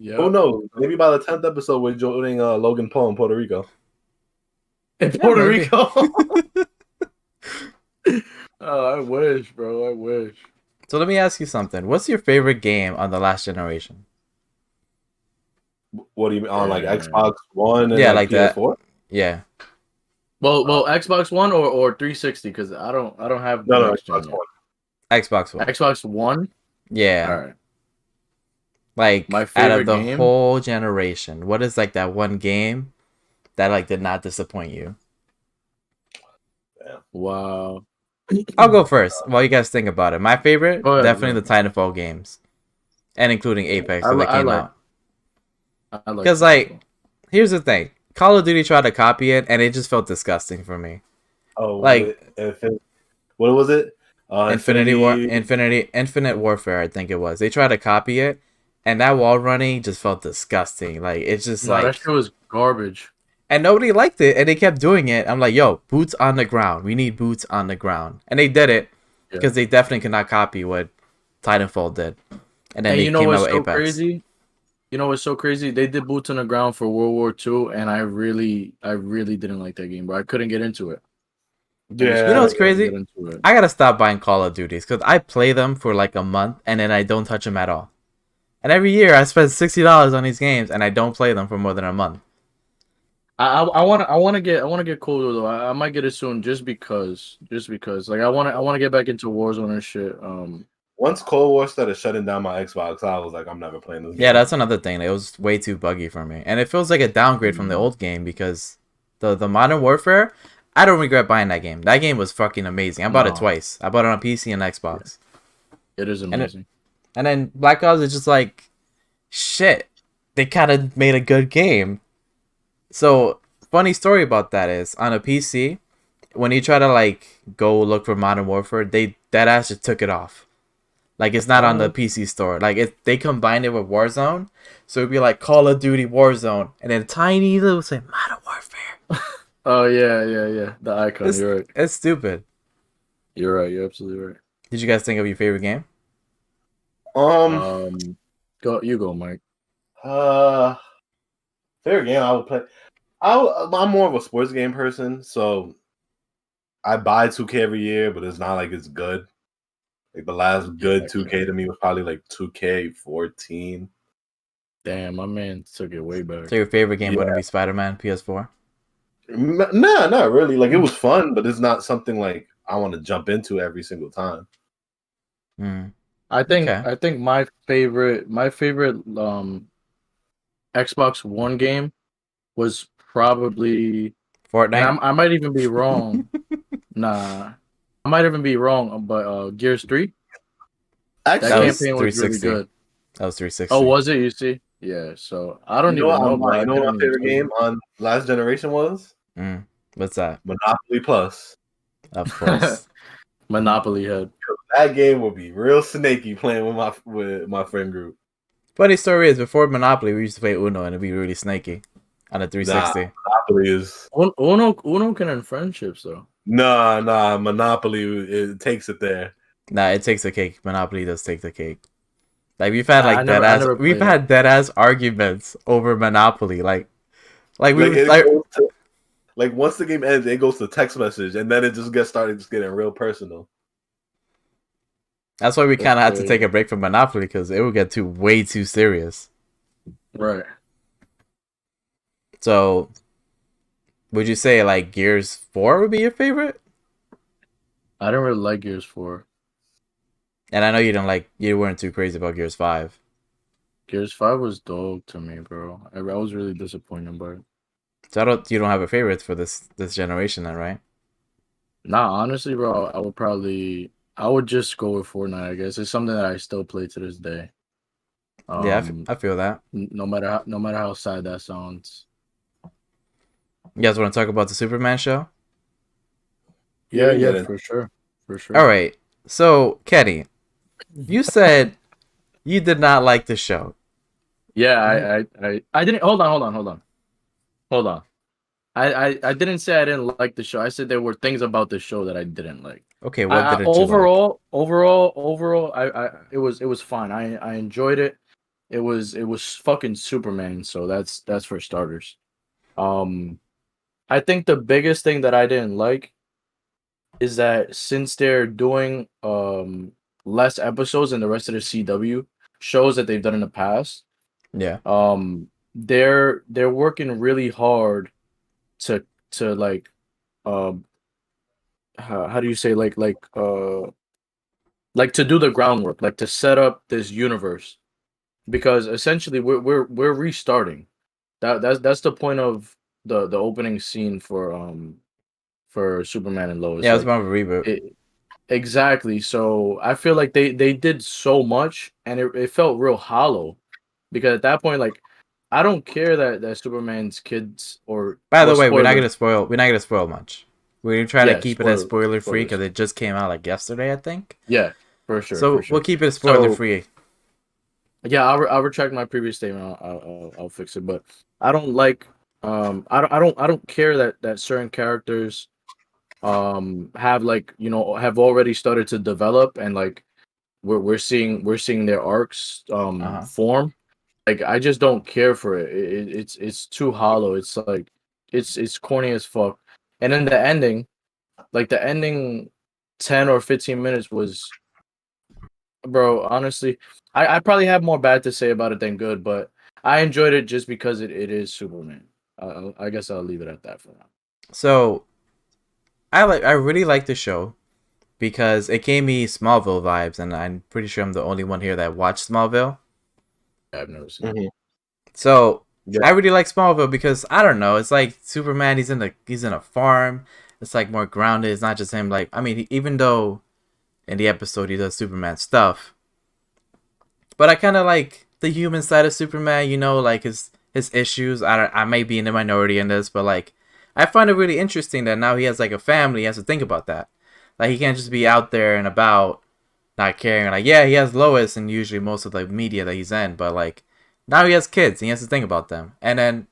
A: Yeah. Who knows? Maybe by the 10th episode, we're joining Logan Paul in Puerto Rico.
B: In Puerto Rico? Oh, I wish, bro. I wish.
C: So let me ask you something. What's your favorite game on the last generation?
A: What do you mean? On like Xbox One and
C: like
A: PS4?
C: That. Yeah.
B: Well, Xbox One or 360 because I don't have the
A: No,
B: next gen
A: Xbox
B: yet.
A: One.
C: Xbox One.
B: Xbox One.
C: Yeah.
B: All right.
C: Like
B: My
C: out
B: favorite
C: of the
B: game.
C: whole generation, what is like that one game that like did not disappoint you?
B: Wow.
C: I'll go first while you guys think about it. My favorite,
B: Go ahead,
C: definitely the Titanfall games, and including Apex because it came out.
B: I like
C: Because like, here's the thing: Call of Duty tried to copy it, and it just felt disgusting for me.
A: Oh,
C: Like
A: what was it?
C: Infinite Warfare, I think it was. They tried to copy it, and that wall running just felt disgusting. Like it's just
B: No, that
C: like,
B: shit was garbage.
C: and nobody liked it, and they kept doing it. I'm like, yo, boots on the ground. We need boots on the ground, and they did it because they definitely could not copy what Titanfall did. And then
B: And
C: they
B: you know
C: came out
B: what's
C: with
B: so
C: Apex.
B: crazy? You know what's so crazy? They did boots on the ground for World War II, and I really didn't like that game, bro. I couldn't get into it.
A: Yeah,
C: You know what's
B: Couldn't
C: crazy?
B: get into it.
C: I gotta stop buying Call of Duties because I play them for like a month and then I don't touch them at all. And every year I spend $60 on these games and I don't play them for more than a month.
B: I want to get colder though. I might get it soon just because like I want to get back into Warzone and shit.
A: Once Cold War started shutting down my Xbox, I was like, I'm never playing this game.
C: Yeah, that's another thing. It was way too buggy for me, and it feels like a downgrade from the old game because the Modern Warfare. I don't regret buying that game. That game was fucking amazing. I bought it twice. I bought it on PC and Xbox.
B: It is amazing.
C: And then Black Ops is just like, shit. They kind of made a good game. So funny story about that is on a PC, when you try to like go look for Modern Warfare, that ass just took it off. Like it's not on the PC store. Like they combined it with Warzone, so it'd be like Call of Duty Warzone, and then tiny little say Modern Warfare.
B: Oh yeah. The icon. You're right.
C: It's stupid.
B: You're right. You're absolutely right.
C: Did you guys think of your favorite game?
B: Go, Mike.
A: Favorite game I would play. I'm more of a sports game person, so I buy 2K every year, but it's not like it's good. Like the last good 2K to me was probably like 2K14.
B: Damn, my man took it way back.
C: So your favorite game wouldn't be Spiderman PS4?
A: Nah, not really. Like it was fun, but it's not something like I want to jump into every single time.
B: I think my favorite Xbox One game was probably
C: Fortnite.
B: I might even be wrong. Nah, I might even be wrong. But Gears 3.
A: Actually,
B: That campaign was really good.
C: That was 360.
B: Oh, was it? You see? Yeah. So I don't even know.
A: You know what my favorite game on last generation was?
C: What's that?
A: Monopoly Plus.
C: Of course.
B: Monopoly head.
A: That game would be real snaky playing with my friend group.
C: Funny story is before Monopoly, we used to play Uno and it'd be really snaky on a 360.
A: Nah, Monopoly is
B: Uno can end friendships though.
A: Nah, Monopoly it takes it there.
C: Nah, it takes the cake. Monopoly does take the cake. Like we've had had dead ass arguments over Monopoly. Like
A: once the game ends, it goes to text message, and then it just started getting real personal.
C: That's why we kind of had to take a break from Monopoly because it would get way too serious.
B: Right.
C: So, would you say like Gears 4 would be your favorite?
B: I didn't really like Gears 4.
C: And I know you weren't too crazy about Gears 5.
B: Gears 5 was dog to me, bro. I was really disappointed by it.
C: So you don't have a favorite for this generation then, right?
B: Nah, honestly, bro, I would just go with Fortnite, I guess. It's something that I still play to this day.
C: Yeah, I feel that.
B: No matter how sad that sounds.
C: You guys want to talk about the Superman show?
B: Yeah, for sure.
C: All right. So, Kenny, you said you did not like the show.
B: Yeah, I didn't. Hold on. I didn't say I didn't like the show. I said there were things about the show that I didn't like.
C: Okay, what didn't you like?
B: Overall, it was fine. I enjoyed it. It was fucking Superman, so that's for starters. I think the biggest thing that I didn't like is that since they're doing less episodes than the rest of the CW shows that they've done in the past, they're working really hard to like how do you say like to do the groundwork, like to set up this universe, because essentially we're restarting. That's the point of the opening scene for Superman and Lois.
C: Yeah, it was
B: Like
C: more of a reboot.
B: exactly. So I feel like they did so much, and it felt real hollow, because at that point, like, I don't care that Superman's kids or
C: By the
B: well,
C: way,
B: spoilers.
C: we're not gonna spoil much. We're gonna try to
B: Yeah,
C: keep it as spoiler free
B: spoilers.
C: because it just came out like yesterday, I think.
B: Yeah, for sure, for
C: So we'll
B: sure.
C: keep it spoiler
B: So
C: free.
B: yeah, I'll retract my previous statement. I'll fix it. But I don't like I don't care that certain characters have, like, have already started to develop, and like we're seeing their arcs
C: Uh-huh.
B: form. Like, I just don't care for it. It's too hollow. It's like it's corny as fuck. And then the ending, like the ending 10 or 15 minutes was, bro, honestly, I probably have more bad to say about it than good, but I enjoyed it just because it is Superman. I guess I'll leave it at that for now.
C: So I really like the show because it gave me Smallville vibes, and I'm pretty sure I'm the only one here that watched Smallville.
B: I've never seen it.
A: Mhm.
C: So
B: Yeah.
C: I really like Smallville because I don't know, it's like Superman. He's in a farm. It's like more grounded. It's not just him. Like, I mean, even though in the episode he does Superman stuff, but I kind of like the human side of Superman. You know, like his issues. I may be in the minority in this, but like I find it really interesting that now he has like a family. He has to think about that. Like, he can't just be out there and about, not caring. Like, yeah, he has Lois and usually most of the media that he's in, but like now he has kids and he has to think about them. And then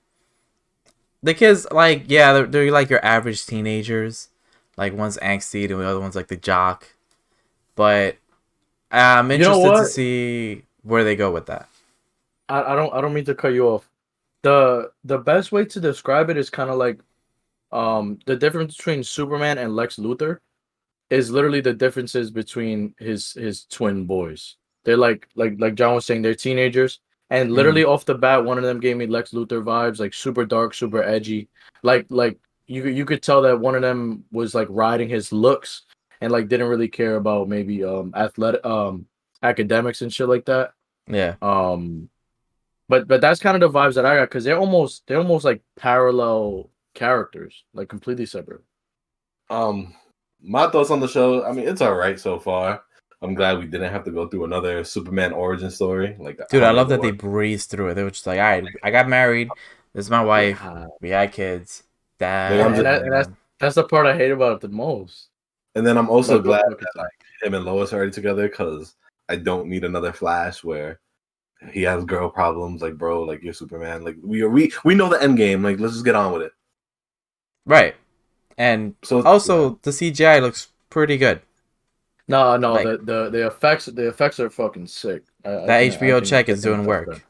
C: the kids, like, yeah, they're like your average teenagers. Like, one's angsty and the other one's like the jock. But I'm
B: You know
C: interested to
B: what?
C: see where they go with that.
B: I don't mean to cut you off. The best way to describe it is kind of like the difference between Superman and Lex Luthor is literally the differences between his twin boys. They're like John was saying, they're teenagers, and literally off the bat, one of them gave me Lex Luthor vibes, like super dark, super edgy. Like you could tell that one of them was like riding his looks, and like didn't really care about maybe athletic academics and shit like that.
C: Yeah.
B: Um, but that's kind of the vibes that I got, because they're almost like parallel characters, like completely separate.
A: My thoughts on the show. I mean, it's all right so far. I'm glad we didn't have to go through another Superman origin story. Like,
C: Dude,
A: how
C: I
A: did
C: love
A: it
C: that they
A: work?
C: breezed through it. They were just like, all right, I got married. This is my wife.
B: Yeah.
C: We had kids.
A: Like,
C: Dad.
A: I'm
B: And
A: just,
B: that's the part I hate about it the most.
A: and then I'm also
B: But
A: glad
B: look,
A: that like him and Lois are already together because I don't need another Flash where he has girl problems. Like, bro, like, you're Superman. Like, we know the end game. Like, let's just get on with it.
C: Right. And
A: So
C: also, the CGI looks pretty good.
B: no,
C: Like,
B: the effects are fucking sick.
C: that HBO check is doing work.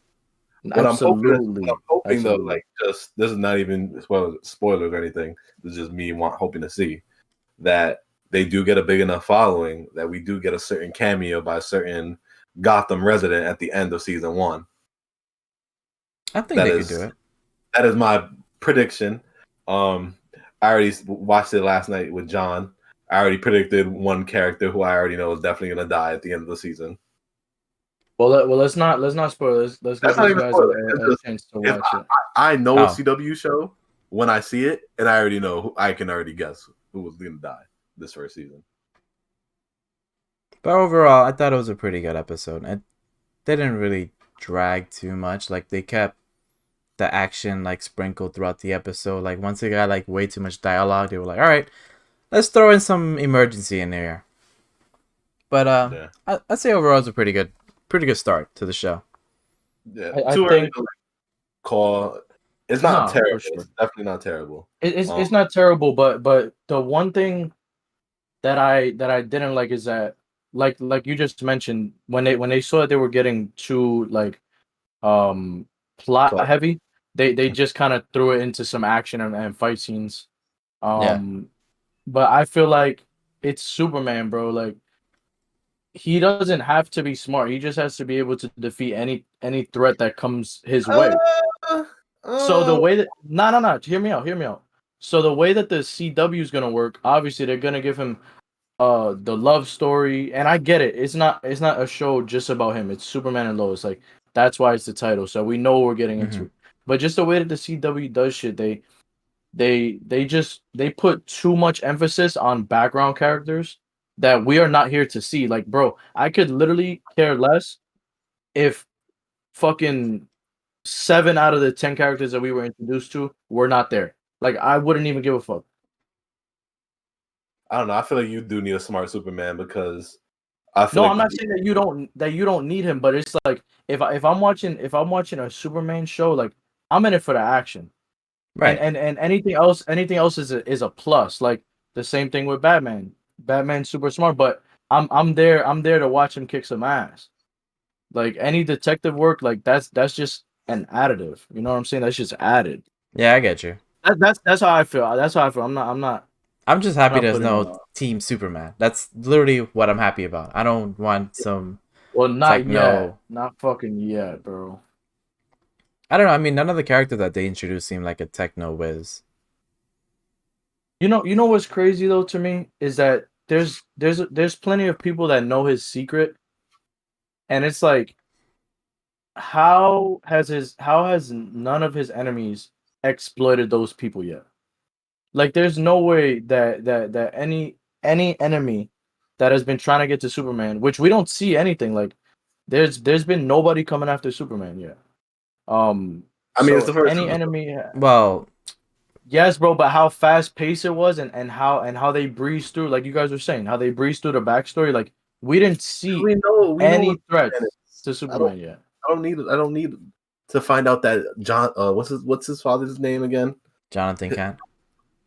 A: what I'm
B: Absolutely,
A: hoping though,
B: absolutely.
A: like, just this is not even spoilers or anything. This is just me hoping to see that they do get a big enough following that we do get a certain cameo by a certain Gotham resident at the end of season 1.
C: I think they could do it.
A: That is my prediction. I already watched it last night with John. I already predicted one character who I already know is definitely gonna die at the end of the season.
B: Well, let's not spoil this. Let's give
A: That's not
B: these
A: even
B: guys
A: spoiler.
B: a chance to
A: If
B: watch it.
A: I know a
C: Oh.
A: CW show when I see it, and I already know I can already guess who was gonna die this first season.
C: But overall, I thought it was a pretty good episode. It didn't really drag too much. Like, they kept the action like sprinkled throughout the episode. Like, once it got like way too much dialogue, they were like, all right, let's throw in some emergency in there. But
A: Yeah.
C: I'd say overall it's a pretty good start to the show.
A: Yeah,
B: I
A: too early
B: think
A: to like, call. It's not
B: No, for
A: terrible.
B: sure.
A: It's definitely not terrible.
B: it's not terrible, but the one thing that I didn't like is that, like you just mentioned, when they saw that they were getting too like plot
A: Plot.
B: heavy, they just kind of threw it into some action and fight scenes.
C: Yeah.
B: But I feel like it's Superman, bro. Like, he doesn't have to be smart. He just has to be able to defeat any threat that comes his way.
A: Uh,
B: So the
A: uh,
B: way that no, hear me out. So the way that the CW is gonna work, obviously they're gonna give him the love story, and I get it. It's not a show just about him. It's Superman and Lois. Like that's why it's the title. So we know what we're getting
C: Mm-hmm.
B: into. But just the way that the CW does shit, they put too much emphasis on background characters that we are not here to see. Like, bro, I could literally care less if fucking 7 out of the 10 characters that we were introduced to were not there. Like, I wouldn't even give a fuck.
A: I don't know. I feel like you do need a smart Superman because I feel
B: No,
A: like
B: I'm not saying that you don't need him, but it's like if I'm watching a Superman show, like I'm in it for the action.
C: Right.
B: And anything else is a plus. Like the same thing with Batman. Batman's super smart, but I'm there to watch him kick some ass. Like any detective work, like that's just an additive. You know what I'm saying? That's just added.
C: Yeah, I get you.
B: That's how I feel. That's how I feel. I'm not
C: I'm just happy there's
B: putting
C: no Team Superman. That's literally what I'm happy about. I don't want some
B: well, not yet.
C: techno.
B: Not fucking yet, bro.
C: I don't know. I mean, none of the characters that they introduced seem like a techno whiz.
B: You know what's crazy though to me is that there's plenty of people that know his secret, and it's like how has none of his enemies exploited those people yet? Like there's no way that any enemy that has been trying to get to Superman, which we don't see anything like there's been nobody coming after Superman yet.
A: I mean, it's
B: So
A: the first
B: any
A: episode.
B: enemy
C: Well,
B: yes, bro, but how fast paced it was and how they breezed through, like you guys were saying, how they breezed through the backstory, like we didn't see
A: We know
B: any
A: what
B: threats
A: Superman is.
B: to Superman yet.
A: I don't need to find out that John. What's his father's name again?
C: Jonathan Kent.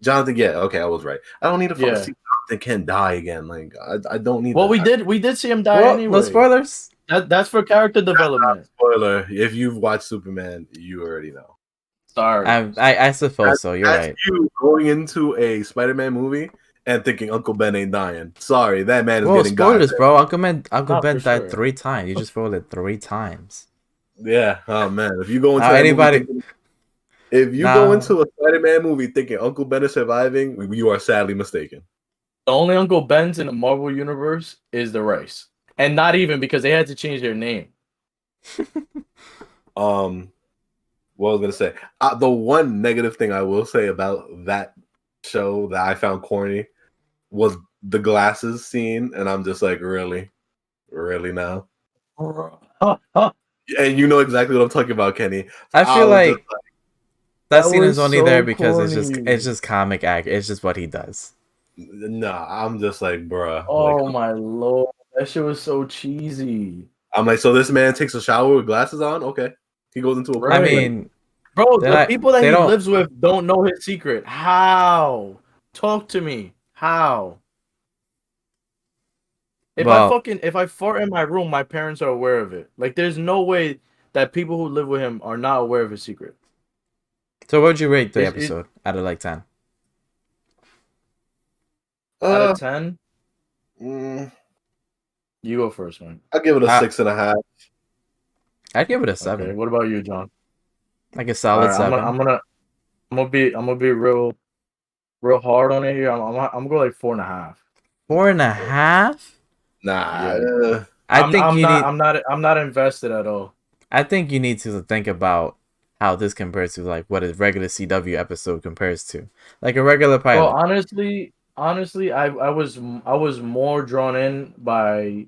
A: Jonathan. Yeah, okay, I was right. I don't need to
B: Yeah.
A: see Jonathan Kent die again. Like I don't need.
B: Well,
A: that.
B: we did see him die
C: Well,
B: anyway.
C: no spoilers.
B: That's for character development.
A: Spoiler: if you've watched Superman, you already know.
B: Sorry.
C: I suppose so. You're
A: That's
C: right.
A: you going into a Spider-Man movie and thinking Uncle Ben ain't dying. Sorry, that man is
C: Well,
A: getting
C: spoilers,
A: got.
C: bro. Uncle
B: Not
C: Ben
B: for
C: died
B: sure.
C: 3 times. You just spoiled it 3 times.
A: Yeah. Oh man, if you go into
C: Now,
A: that
C: anybody-
A: movie thinking, if you
C: Now-
A: go into a Spider-Man movie thinking Uncle Ben is surviving, you are sadly mistaken.
B: The only Uncle Ben's in the Marvel universe is the Rice, and not even because they had to change their name.
A: What I was gonna say, the one negative thing I will say about that show that I found corny was the glasses scene, and I'm just like, really now? And you know exactly what I'm talking about, Kenny.
C: I feel
A: was
C: like
A: just
C: that
B: That
C: scene
B: was
C: is only
B: so
C: there because
B: corny.
C: it's just comic act. It's just what he does.
A: nah. I'm just like, bruh.
B: Oh
A: Like,
B: my lord, that shit was so cheesy.
A: I'm like, so this man takes a shower with glasses on? Okay, he goes into a.
B: Right.
C: I mean,
B: Bro,
C: They're
B: the
C: not-
B: people that
C: they
B: he
C: don't-
B: lives with don't know his secret. How? Talk to me. How?
C: Well-
B: If I fart in my room, my parents are aware of it. Like there's no way that people who live with him are not aware of his secret.
C: so what would you rate the
B: It-
C: episode out of like 10?
B: Out of 10,
A: Mm,
B: you go first, man.
A: I'll give it a
C: Uh,
A: 6.5.
C: I'd give it a 7.
B: Okay, what about you, John?
C: Like a solid
B: Alright,
C: 7.
B: I'm gonna be real hard on it here. I'm gonna go like 4.5.
C: 4.5?
A: Nah,
B: Yeah.
C: I think
B: I'm not invested at all.
C: I think you need to think about how this compares to like what a regular CW episode compares to. Like a regular pilot.
B: Well, honestly, I was more drawn in by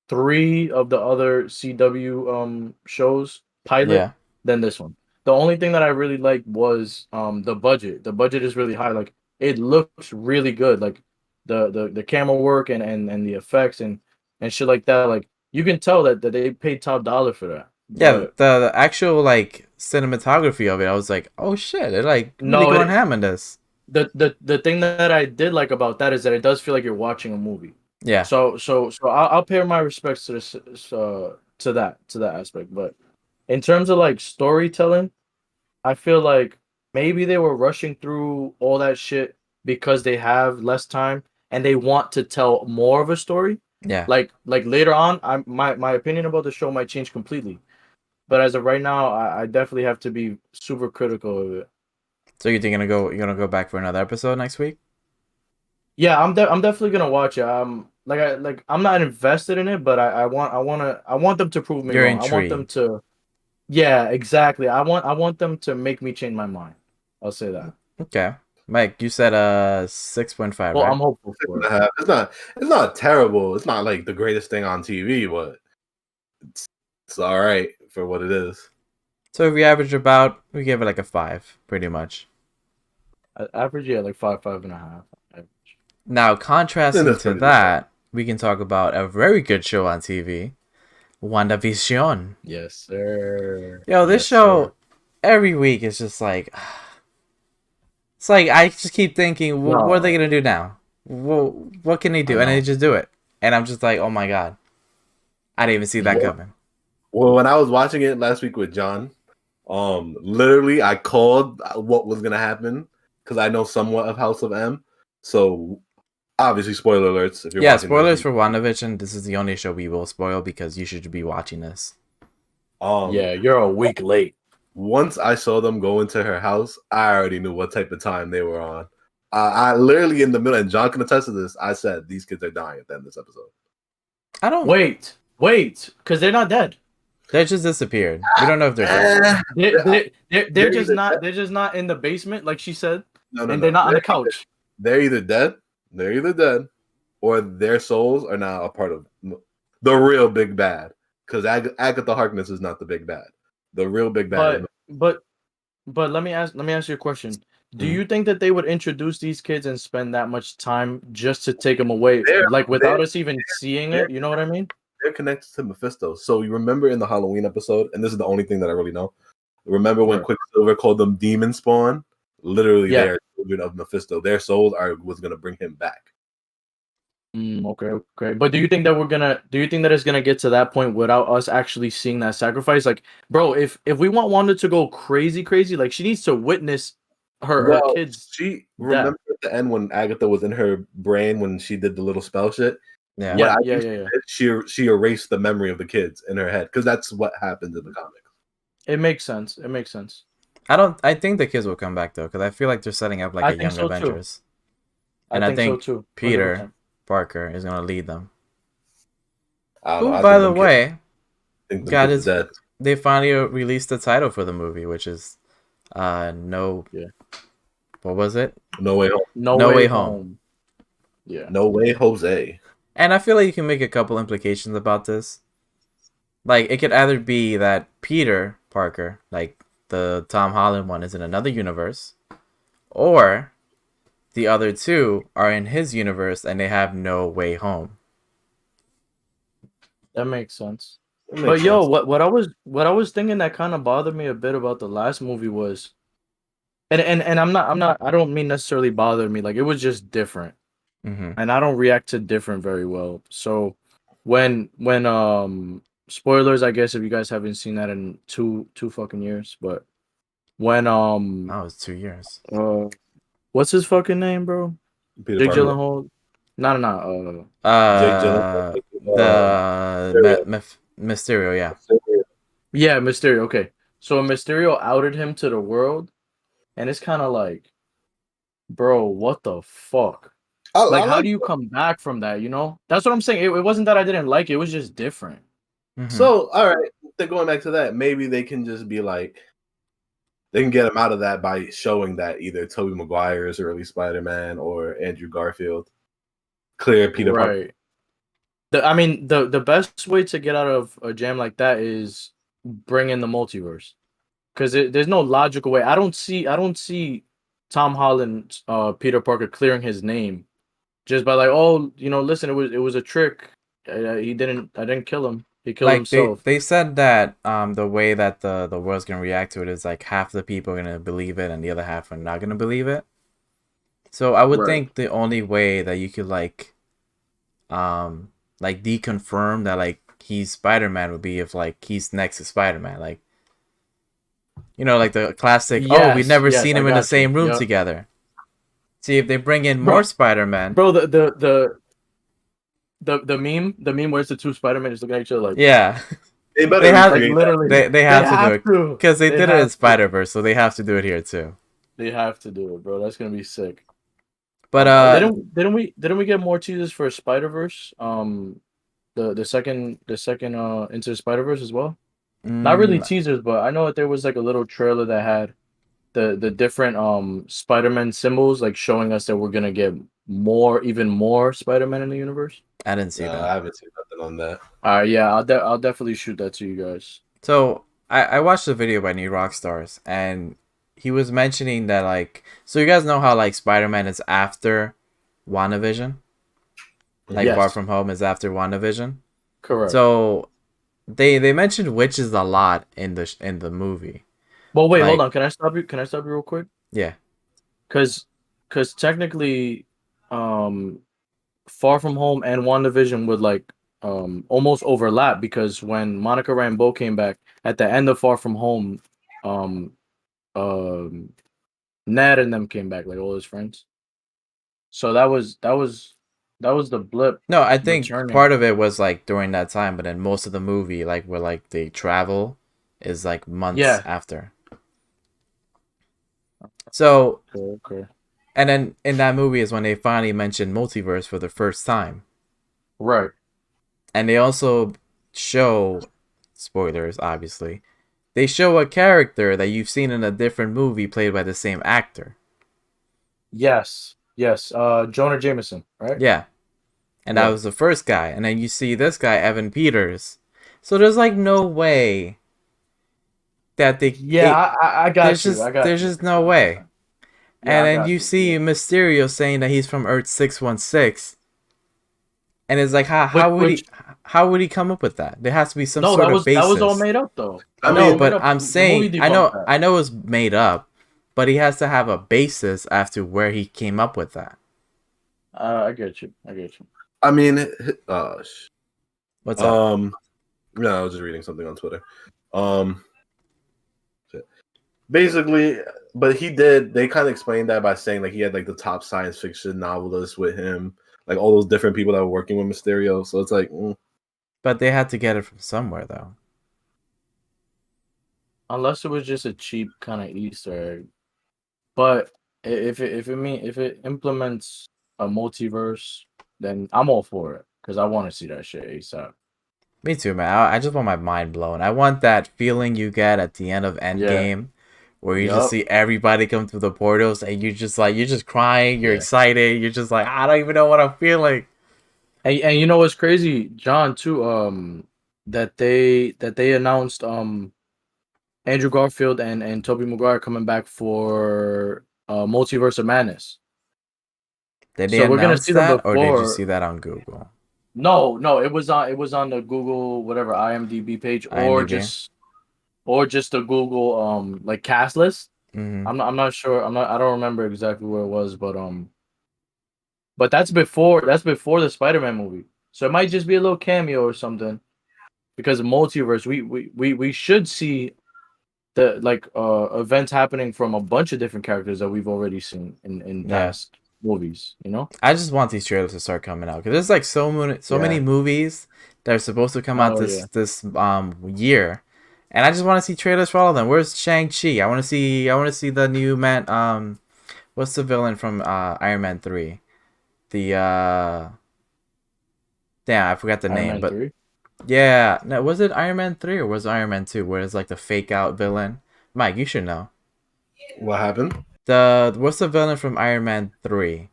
B: 3 of the other CW shows pilot
C: Yeah.
B: than this one. The only thing that I really liked was the budget. The budget is really high. Like it looks really good. Like the camera work and the effects and shit like that. Like you can tell that they paid top dollar for that.
C: Yeah,
B: But
C: the actual like cinematography of it, I was like, oh shit, they're like really
B: No,
C: going ham in this.
B: the thing that I did like about that is that it does feel like you're watching a movie.
C: Yeah.
B: So I'll pay my respects to this to that aspect. But in terms of like storytelling, I feel like maybe they were rushing through all that shit because they have less time and they want to tell more of a story.
C: Yeah.
B: Like later on, my opinion about the show might change completely. But as of right now, I definitely have to be super critical of it.
C: So you're gonna go back for another episode next week?
B: Yeah, I'm definitely gonna watch it. I'm not invested in it, but I want them to prove me
C: You're
B: wrong. I want them
C: intrigued.
B: to. Yeah, exactly. I want them to make me change my mind. I'll say that.
C: Okay. Mike, you said 6.5,
B: Well,
C: right?
B: I'm hopeful for it.
A: It's not terrible. It's not like the greatest thing on TV, but it's all right for what it is.
C: So if we average we give it like a 5, pretty much.
B: Average, yeah, like 5.5.
C: Now, contrasting
A: That's
C: to
A: pretty
C: that, we can talk about a very good show on TV, WandaVision.
B: Yes, sir.
C: Yo, this
B: Yes,
C: show
B: sir.
C: every week is just like, it's like I just keep thinking, what are they gonna do now? What can they do? And they just do it, and I'm just like, oh my god, I didn't even see that coming.
A: Well, when I was watching it last week with John, literally I called what was gonna happen because I know somewhat of House of M. So obviously, spoiler alerts. If you're watching
C: spoilers for WandaVision. This is the only show we will spoil because you should be watching this.
B: Yeah, you're a week late.
A: Once I saw them go into her house, I already knew what type of time they were on. I literally in the middle, and John can attest to this. I said these kids are dying at the end of this episode.
B: I don't wait, because they're not dead.
C: They just disappeared. We don't know if they're
B: dead. They're just not. They're just not in the basement, like she said. No, they're not on the couch.
A: They're either dead, or their souls are now a part of the real big bad. Because Agatha Harkness is not the big bad. The real big bad.
B: But let me ask you a question. Do you think that they would introduce these kids and spend that much time just to take them away, without us even seeing it? You know what I mean?
A: They're connected to Mephisto. So you remember in the Halloween episode, and this is the only thing that I really know. Remember when Quicksilver called them demon spawn? Literally, they are children of Mephisto. Their souls was gonna bring him back.
B: Okay. But do you think that it's gonna get to that point without us actually seeing that sacrifice? Like, bro, if we want Wanda to go crazy, like she needs to witness her kids.
A: She remember at the end when Agatha was in her brain when she did the little spell shit.
B: Yeah.
A: She erased the memory of the kids in her head because that's what happens in the comics.
B: It makes sense.
C: I think the kids will come back though, because I feel like they're setting up like a young Avengers. And I think so too. Peter Parker is gonna lead them. By the way, they finally released the title for the movie, which is what was it?
A: No Way Home.
B: No Way Home. Yeah.
A: No Way Jose.
C: And I feel like you can make a couple implications about this. Like, it could either be that Peter Parker, like the Tom Holland one, is in another universe, or the other two are in his universe and they have no way home.
B: That makes sense. But yo, what I was thinking that kind of bothered me a bit about the last movie was, and I don't mean necessarily bothered me, like it was just different.
C: Mm-hmm.
B: And I don't react to different very well. So when spoilers, I guess if you guys haven't seen that in two fucking years, but when
C: that was 2 years.
B: What's his fucking name, bro? Jake Gyllenhaal. No.
A: Jake
C: Gyllenhaal. Mysterio, yeah.
B: Yeah, Mysterio. Okay, so Mysterio outed him to the world, and it's kind of like, bro, what the fuck? How do you come back from that? You know, that's what I'm saying. It wasn't that I didn't like it; it was just different.
A: Mm-hmm. So, all right, they're going back to that. Maybe they can just be like, they can get him out of that by showing that either Tobey Maguire is early Spider-Man or Andrew Garfield. Clear Peter Parker.
B: The best way to get out of a jam like that is bring in the multiverse, because there's no logical way. I don't see Tom Holland, Peter Parker clearing his name just by like, oh, listen, it was a trick. I didn't kill him. He killed himself.
C: They said that the way that the world's gonna react to it is like half the people are gonna believe it and the other half are not gonna believe it. So I would think the only way that you could deconfirm that like he's Spider-Man would be if like he's next to Spider-Man, like like the classic.
B: Yes,
C: we've never seen him in the same room together. See if they bring in more Spider-Man,
B: bro. The meme where it's the two Spider-Man just looking at each other like,
C: yeah.
A: They
C: have to do it because they did it in Spider-Verse, so they have to do it here too.
B: They have to do it, bro. That's gonna be sick.
C: But
B: Didn't we get more teasers for Spider-Verse? The second Into the Spider-Verse as well. Not really
C: mm,
B: teasers, but I know that there was like a little trailer that had the different Spider-Man symbols, like showing us that we're gonna get even more Spider-Man in the universe.
C: I didn't see that.
A: I haven't seen nothing on that.
B: Yeah, I'll definitely shoot that to you guys.
C: So I watched a video by New Rockstars, and he was mentioning that like, so you guys know how like Spider-Man is after WandaVision, like Far
B: Yes,
C: From Home is after WandaVision.
B: correct.
C: So they mentioned witches a lot in the movie.
B: Well, wait, hold
C: Like
B: on. Can I stop you? Can I stop you real quick?
C: yeah,
B: Because technically, um, Far From Home and WandaVision would like almost overlap because when Monica Rambeau came back at the end of Far From Home, um, um, Ned and them came back, like all his friends. So that was the blip
C: no, I think
B: returning.
C: part of it was like during that time, but then most of the movie like where like they travel is like months
B: Yeah.
C: after. So
B: Okay.
C: and then in that movie is when they finally mentioned multiverse for the first time.
B: Right.
C: And they also show spoilers, obviously. They show a character that you've seen in a different movie played by the same actor.
B: Yes. Yes. Jonah Jameson. Right.
C: Yeah. And that
B: Yeah.
C: was the first guy. And then you see this guy, Evan Peters. So there's like no way that
B: Yeah. I got you. I got
C: there's
B: you.
C: just no way.
B: Yeah.
C: And
B: I
C: then
B: got
C: you
B: you.
C: see Mysterio saying that he's from Earth 616. And it's like
B: Which
C: how would he come up with that? There has to be some
B: no,
C: sort of
B: that was all
C: basis.
B: made up though.
A: I
B: That was
C: No,
B: all
A: mean,
B: made
C: but
B: up.
C: I'm
B: The movie
C: saying
B: debunked that.
C: I know it's made up, but he has to have a basis as to where he came up with that.
B: I get you. I get you.
A: I mean,
C: What's up?
A: no, I was just reading something on Twitter. Shit. Basically, but they kind of explained that by saying like he had like the top science fiction novelists with him, like all those different people that were working with Mysterio. So it's like,
C: But they had to get it from somewhere though.
B: Unless it was just a cheap kind of Easter egg. But if it implements a multiverse, then I'm all for it because I want to see that shit ASAP.
C: Me too, man. I just want my mind blown. I want that feeling you get at the end of
B: Yeah.
C: Endgame, where you just
B: Yup.
C: see everybody come through the portals, and you're just crying, you're
B: Yeah.
C: excited, you're just like, I don't even know what I'm feeling.
B: And you know what's crazy, John, too, that they announced Andrew Garfield and Tobey Maguire coming back for Multiverse of Madness.
C: Did they
B: So we're gonna
C: announce
B: see them
C: that, or did you
B: before.
C: see that on Google?
B: No, it was on the Google whatever IMDb page
C: IMDb?
B: or just the Google like cast list.
C: Mm-hmm.
B: I'm not sure. I don't remember exactly where it was, but that's before the Spider-Man movie. So it might just be a little cameo or something because of multiverse. We should see the like events happening from a bunch of different characters that we've already seen in
C: Yeah.
B: past movies, you know?
C: I just want these trailers to start coming out because there's like so many
A: Yeah.
C: movies that are supposed to come out
B: Oh,
C: this year, and I just want to see trailers for all of them. Where's Shang-Chi? I want to see the new man. What's the villain from Iron Man 3? The damn, I forgot the
B: Iron
C: name,
B: Man
C: but
B: 3.
C: yeah, no, was it Iron Man 3 or was it Iron Man 2 where it's like the fake out villain? Mike, you should know.
A: what happened?
C: What's the villain from Iron Man 3?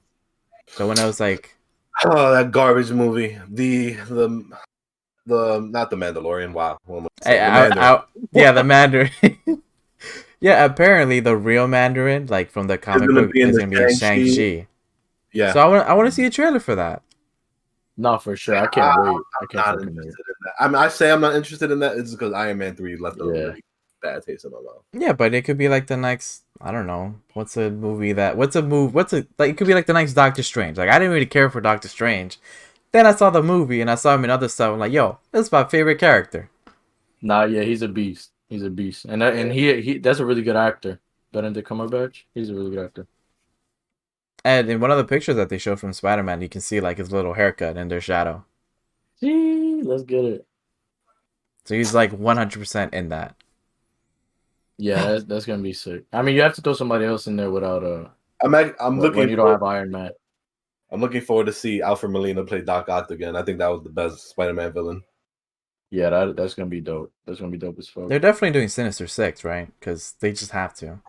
C: The one that was like,
A: Oh, that garbage movie. The not the Mandalorian. Wow, what am I saying? The Mandarin.
C: yeah, the Mandarin. Yeah, apparently the real Mandarin, like from the
A: It's
C: comic
A: gonna
C: book,
A: be in
C: is
A: the
C: gonna be in
A: Shang-Chi.
C: Shang-Chi.
A: Yeah,
C: So I want to see a trailer for that.
B: No, for sure. I can't wait. I can't
A: not
B: fucking wait.
A: interested in that. I mean, I say I'm not interested in that. It's because Iron Man 3 left a
B: Yeah.
A: really bad taste in my mouth.
C: Yeah, but it could be like the next. I don't know. What's a movie that? What's a move? What's a like? It could be like the next Doctor Strange. Like I didn't really care for Doctor Strange. Then I saw the movie and I saw him in other stuff. I'm like, yo, this is my favorite character.
B: Nah, yeah, he's a beast. He's a beast, and he that's a really good actor. Benedict Cumberbatch. He's a really good actor.
C: And in one of the pictures that they showed from Spider-Man, you can see like his little haircut in their shadow.
B: Gee, let's get it.
C: So he's like 100% in that.
B: Yeah, that's gonna be sick. I mean, you have to throw somebody else in there without
A: I'm
B: when
A: looking
B: you don't have Iron Man.
A: I'm looking forward to see Alfred Molina play Doc Ock again. I think that was the best Spider-Man villain.
B: Yeah, that's gonna be dope. That's gonna be dope as fuck.
C: They're definitely doing Sinister Six, right? Because they just have to.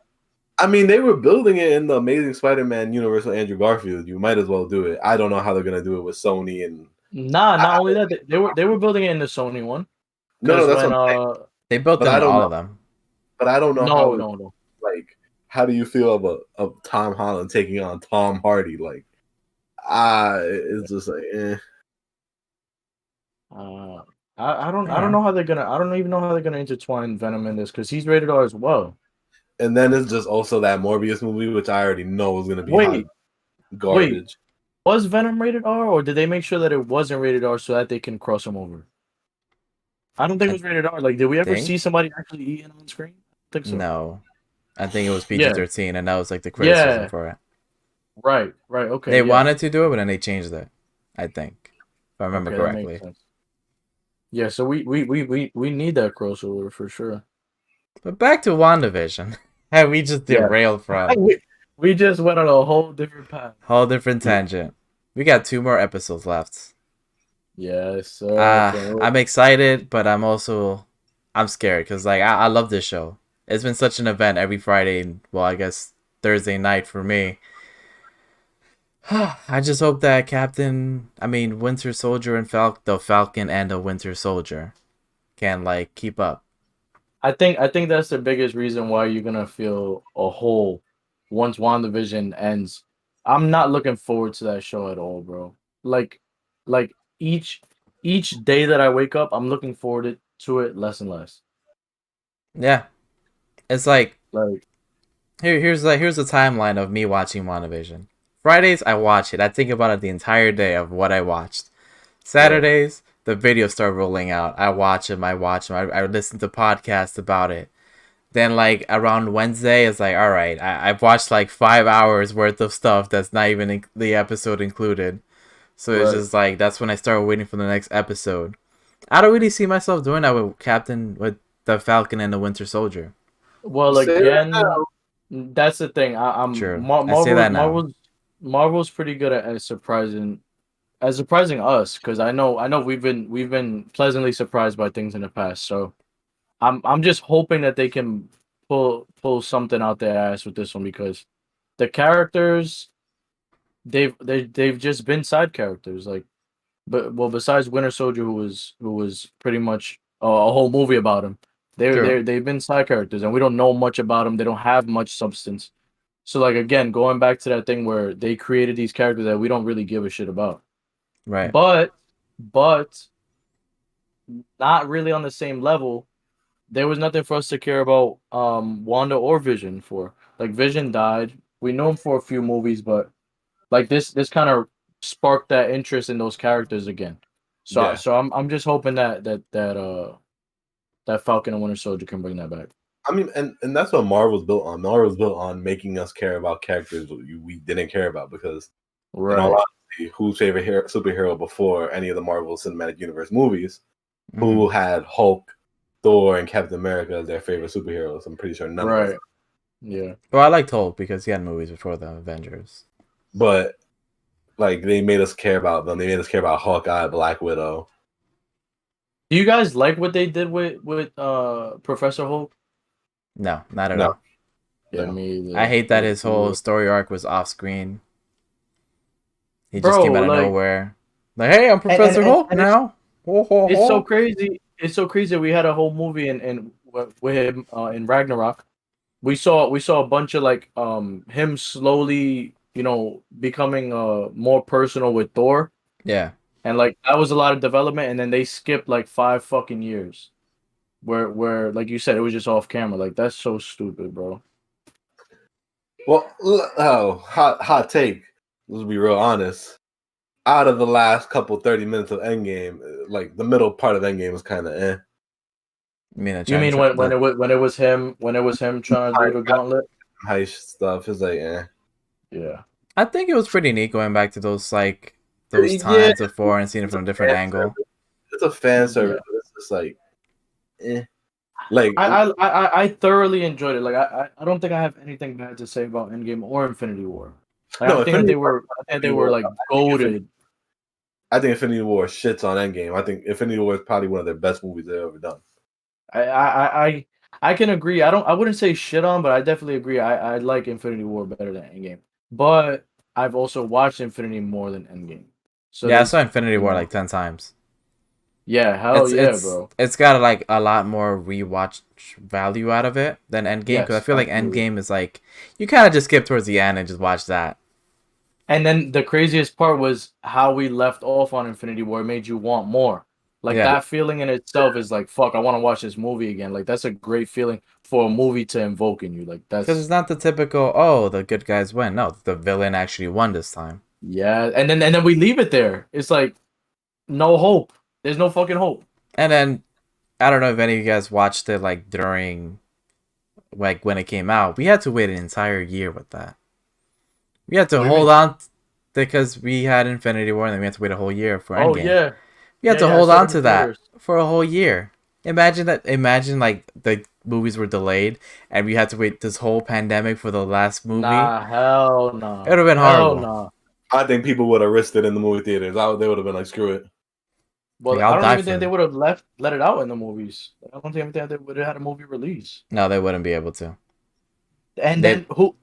A: I mean, they were building it in the Amazing Spider-Man universe with Andrew Garfield. You might as well do it. I don't know how they're gonna do it with Sony and
B: Nah, not only that, they were building it in the Sony one.
A: no,
B: Because
A: that's
B: when
A: what I'm saying.
C: They built
A: But
C: them
A: I
C: in
A: don't
C: all
A: know.
C: of them.
A: But I don't know
B: no
A: how
B: no no.
A: like how do you feel of Tom Holland taking on Tom Hardy? Like, it's just like,
B: I don't
C: Yeah.
B: know how they're gonna I don't even know how they're gonna intertwine Venom in this because he's rated R as well.
A: And then it's just also that Morbius movie, which I already know is gonna be hot
B: Wait,
A: garbage.
B: was Venom rated R or did they make sure that it wasn't rated R so that they can cross him over? I don't think it was rated R. Like, did we ever see somebody actually eating on screen? I think so.
C: No. I think it was
B: Yeah.
C: PG-13, and that was like the criticism for it.
B: Right. Okay.
C: They wanted to do it, but then they changed it. I think, if I remember
B: Okay,
C: correctly.
B: that makes sense. Yeah, so we need that crossover for sure.
C: But back to WandaVision. We just derailed from
B: we just went on a whole different path.
C: whole different tangent. We got 2 more episodes left.
B: Yes, sir.
C: I'm excited, but I'm scared because like I love this show. It's been such an event every Friday. Well, I guess Thursday night for me. I just hope that Winter Soldier and the Falcon and the Winter Soldier can like keep up.
B: I think that's the biggest reason why you're gonna feel a hole once WandaVision ends. I'm not looking forward to that show at all, bro. Like each day that I wake up, I'm looking forward to it less and less.
C: Yeah, it's like
B: Like
C: here's the timeline of me watching WandaVision. Fridays I watch it. I think about it the entire day of what I watched. Saturdays the videos start rolling out. I watch them. I listen to podcasts about it. Then like around Wednesday, it's like, all right, I've watched like 5 hours worth of stuff that's not even the episode included. So it's just like that's when I start waiting for the next episode. I don't really see myself doing that with the Falcon and the Winter Soldier.
B: well, again, that's the thing. I'm
C: True. I say that now.
B: Marvel's pretty good at surprising us because I know we've been pleasantly surprised by things in the past. So I'm just hoping that they can pull something out their ass with this one because the characters they've just been side characters like besides Winter Soldier who was pretty much a whole movie about him. They've been side characters and we don't know much about them. They don't have much substance. So like again, going back to that thing where they created these characters that we don't really give a shit about.
C: Right.
B: But not really on the same level. There was nothing for us to care about Wanda or Vision for. Like Vision died. We know him for a few movies, but like this kind of sparked that interest in those characters again. So I'm just hoping that Falcon and Winter Soldier can bring that back.
A: I mean, and that's what Marvel's built on. Marvel's built on making us care about characters we didn't care about because, in all honesty, whose favorite superhero before any of the Marvel Cinematic Universe movies, who had Hulk, Thor, and Captain America as their favorite superheroes? I'm pretty sure none of us.
B: Yeah.
C: Well, I liked Hulk because he had movies before the Avengers.
A: But like they made us care about them. They made us care about Hawkeye, Black Widow.
B: Do you guys like what they did with Professor Hulk?
C: No, not at all.
B: Yeah, me either.
C: I hate that his whole story arc was off screen. He just came out of nowhere. Like, hey, I'm Professor Hulk now.
B: It's so crazy. It's so crazy. We had a whole movie with him in Ragnarok. We saw a bunch of like him slowly, becoming more personal with Thor.
C: Yeah.
B: And like that was a lot of development, and then they skipped like 5 fucking years. Where like you said, it was just off camera. Like that's so stupid, bro.
A: Well, hot take. Let's be real honest. Out of the last couple 30 minutes of Endgame, like the middle part of Endgame was kind of eh.
B: You mean when it was him trying to do the gauntlet?
A: Heist stuff is like eh.
B: Yeah.
C: I think it was pretty neat going back to those times before and seeing it from a different angle.
A: It's a fan service. It's just like eh. Like,
B: I thoroughly enjoyed it. Like I don't think I have anything bad to say about Endgame or Infinity War. Like
A: no,
B: I think that
A: Infinity
B: they were like goated.
A: I think Infinity War shits on Endgame. I think Infinity War is probably one of their best movies they've ever done.
B: I can agree. I wouldn't say shit on, but I definitely agree. I like Infinity War better than Endgame. But I've also watched Infinity more than Endgame. So
C: Yeah, I
B: there's
C: saw Infinity War
B: know,
C: like 10 times.
B: Yeah, hell yeah,
C: It's
B: bro.
C: it's got like a lot more rewatch value out of it than Endgame, because I
B: Yes,
C: feel like
B: absolutely.
C: Endgame is like you kind of just skip towards the end and just watch that.
B: And then the craziest part was how we left off on Infinity War. It made you want more. Like
C: Yeah,
B: that feeling in itself is like, fuck, I want to watch this movie again. Like that's a great feeling for a movie to invoke in you. Like
C: because it's
B: that's
C: not the typical, oh, the good guys win. No, the villain actually won this time.
B: yeah. And then we leave it there. It's like no hope. There's no fucking hope.
C: And then I don't know if any of you guys watched it like during like when it came out. We had to wait an entire year with that. We had to
B: What do you
C: hold
B: mean?
C: on because we had Infinity War, and then we had to wait a whole year for
B: Oh
C: Endgame.
B: yeah.
C: We had to
B: I
C: hold
B: saw it
C: on
B: in the
C: to that
B: theaters.
C: for a whole year. Imagine that. Imagine like the movies were delayed, and we had to wait this whole pandemic for the last movie.
B: Nah, hell
C: It
B: nah.
C: would have been
B: Hell
C: horrible.
B: nah.
A: I think people would have risked it in the movie theaters. They would have been like, screw it.
C: Like,
B: Well, I
C: I'll
B: don't
C: die
B: even
C: for
B: think they
C: it.
B: would have let it out in the movies. I don't think they would have had a movie release.
C: No, they wouldn't be able to.
B: And
C: They
B: then who?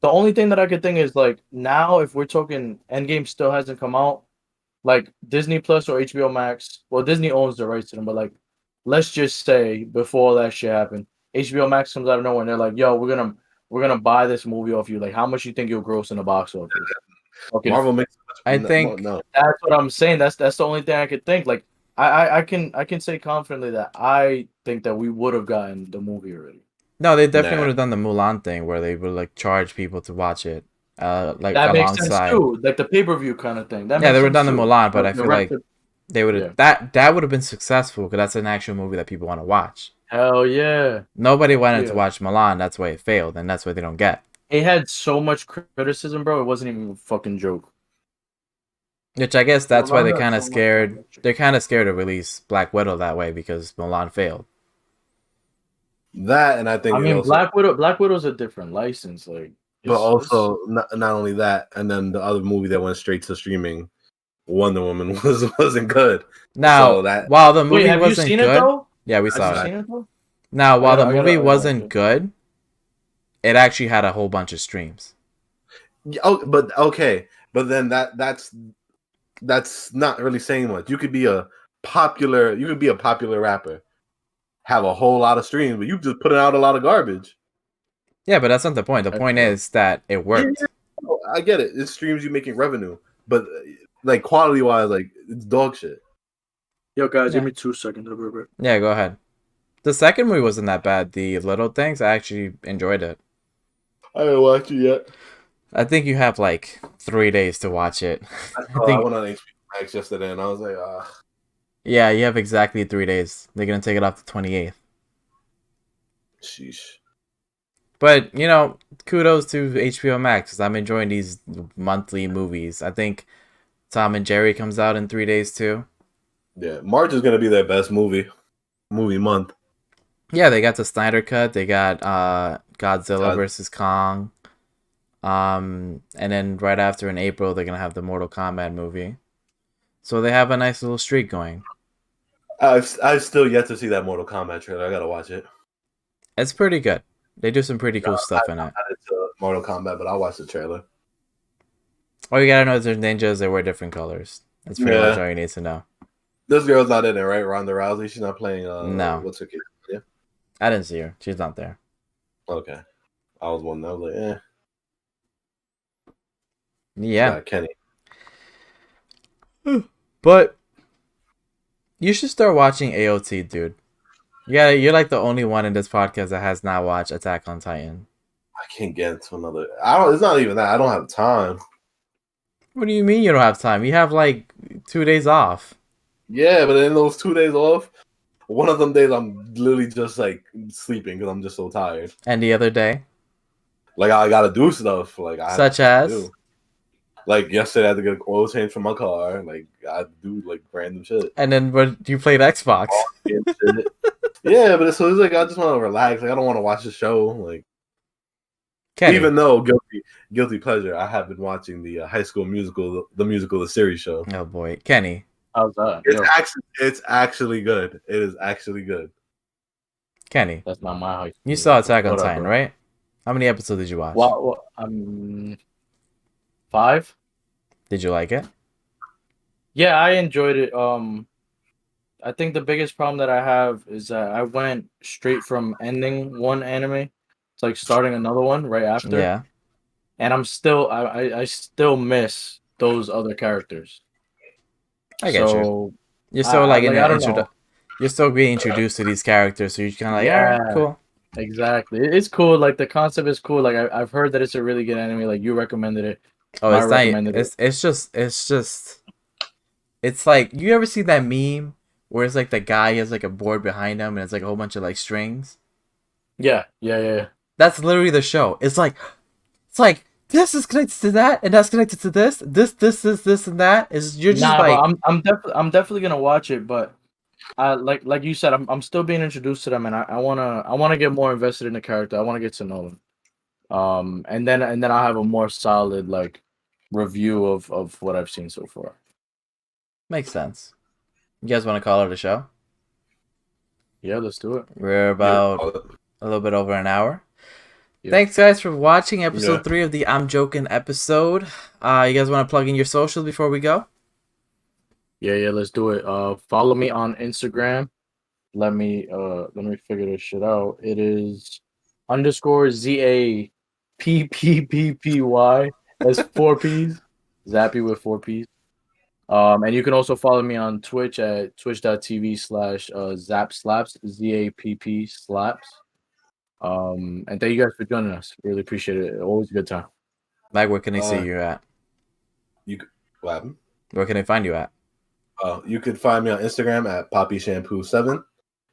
B: The only thing that I could think is like now, if we're talking Endgame still hasn't come out, like Disney Plus or HBO Max. Well, Disney owns the rights to them, but like, let's just say before all that shit happened, HBO Max comes out of nowhere and they're like, "Yo, we're gonna buy this movie off you. Like, how much you think you'll gross in the box office?" Okay,
A: Marvel makes
C: I think
A: no.
B: that's what I'm saying. That's the only thing I could think. Like, I can say confidently that I think that we would have gotten the movie already.
C: no, they definitely
A: Nah.
C: would have done the Mulan thing where they would like charge people to watch it, like
B: That makes sense
C: alongside.
B: too, like the pay-per-view kind of thing. That
C: Yeah,
B: makes
C: they would have
B: sense
C: done the
B: too.
C: Mulan, but I
B: The
C: feel like
B: rented,
C: they would have
B: yeah.
C: that would have been successful because that's an actual movie that people want to watch.
B: Hell yeah,
C: Nobody wanted to
B: yeah.
C: watch Milan. That's why it failed, and that's why they don't get.
B: It had so much criticism, bro. It wasn't even a fucking joke.
C: Which I guess that's why
B: Mulan
C: they
B: got
C: kind of
B: so much
C: scared.
B: damage.
C: They're kind of scared to release Black Widow that way because Milan failed.
A: That, and I think
B: I
A: it
B: mean,
A: also,
B: Black Widow's a different license. Like,
A: but
B: it's
A: also not only that, and then the other movie that went straight to streaming, Wonder Woman, wasn't good. So
C: Now,
A: that
C: while the
B: wait.
C: movie
B: Have you
C: wasn't
B: seen it
C: good,
B: though?
C: yeah, we
A: I
B: Have
C: saw
B: you
C: it.
A: saw
B: seen it though?
C: Now, while the
B: I gotta
C: movie
B: watch
C: wasn't
B: it.
C: good, it actually had a whole bunch of streams.
A: Oh, but okay, but then that's not really saying much. You could be a popular rapper, have a whole lot of streams, but you just putting out a lot of garbage.
C: Yeah, but that's not the point. The
B: That's
C: point
B: true.
C: is that it
A: Yeah,
C: worked.
A: I get it. It streams you making revenue, but like quality wise, like it's dog shit.
B: Yo, guys,
C: Yeah.
B: give me 2 seconds. I'll be right back.
C: Yeah, go ahead. The second movie wasn't that bad. The Little Things, I actually enjoyed it.
A: I haven't watched it yet.
C: I think you have like 3 days to watch it. I
A: I
C: think,
A: went on HBO Max yesterday, and I was like,
C: yeah, you have exactly 3 days. They're gonna take it off the 28th.
A: sheesh.
C: But you know, kudos to HBO Max because I'm enjoying these monthly movies. I think Tom and Jerry comes out in 3 days too.
A: Yeah, March is gonna be their best movie month.
C: Yeah, they got the Snyder cut. They got Godzilla
A: God.
C: versus Kong. And then right after in April, they're gonna have the Mortal Kombat movie. So they have a nice little streak going.
A: I've still yet to see that Mortal Kombat trailer. I gotta watch it.
C: It's pretty good. They do some pretty cool stuff in it.
A: Not into Mortal Kombat, but I'll watch the trailer.
C: All you gotta know is they're ninjas. They wear different colors. That's pretty much
A: Yeah.
C: all you need to know.
A: This girl's not in it, right? Ronda Rousey. She's not playing.
C: No.
A: What's her kid? Yeah.
C: I didn't see her. She's not there.
A: Okay. I was wondering. I was like,
C: Yeah.
A: Kenny.
C: But you should start watching AOT, dude. Yeah, you're like the only one in this podcast that has not watched Attack on Titan.
A: I can't get into another. I don't. It's not even that. I don't have time.
C: What do you mean you don't have time? You have like 2 days off.
A: Yeah, but in those 2 days off, one of them days I'm literally just like sleeping because I'm just so tired.
C: And the other day?
A: Like I gotta do stuff. Like I
C: Such
A: have to
C: as?
A: do. Like yesterday, I had to get an oil change for my car. Like I do like random shit.
C: And then when you played Xbox.
A: Shit. Yeah, but it's like I just want to relax. Like I don't want to watch the show. Like
C: Kenny.
A: even though guilty pleasure, I have been watching the High School Musical, the musical, the series show.
C: Oh boy, Kenny.
B: How's that?
A: It's actually good. It is actually good.
C: Kenny.
B: That's not my height.
C: You saw Attack on
B: What up,
C: Titan,
B: bro?
C: right? How many episodes did you watch?
B: Well, 5.
C: Did you like it?
B: Yeah, I enjoyed it. I think the biggest problem that I have is that I went straight from ending one anime to like starting another one right after.
C: Yeah.
B: And I'm still I still miss those other characters.
C: I get you.
B: So
C: You're still like in
B: I
C: the
B: don't know.
C: You're still being introduced to these characters, so you're kind of like,
B: Yeah.
C: alright, cool.
B: Exactly. It's cool. Like the concept is cool. Like I've heard that it's a really good anime. Like you recommended it.
C: Oh,
B: I
C: it's
B: recommended
C: not. It's just. It's like, you ever see that meme where it's like the guy has like a board behind him and it's like a whole bunch of like strings?
B: Yeah.
C: That's literally the show. It's like this is connected to that and that's connected to this. This and that. Is you're just like,
B: I'm definitely gonna watch it, but like you said, I'm still being introduced to them, and I wanna get more invested in the character. I wanna get to know them. And then I'll have a more solid like review of what I've seen so far.
C: makes sense. You guys want to call it a show?
B: Yeah, let's do it.
C: We're about a little bit over an hour.
B: Yeah.
C: Thanks, guys, for watching episode 3 of the I'm Joking episode. You guys want to plug in your socials before we go?
B: Yeah, let's do it. Follow me on Instagram. Let me figure this shit out. It is _ZAPPPPY. That's 4 P's. Zappy with 4 P's. And you can also follow me on Twitch at twitch.tv/zapslaps, ZAPP slaps. And thank you guys for joining us. Really appreciate it. Always a good time.
C: Mike, where can they see you at?
A: What happened?
C: Where can they find you at?
A: You could find me on Instagram at PoppyShampoo7.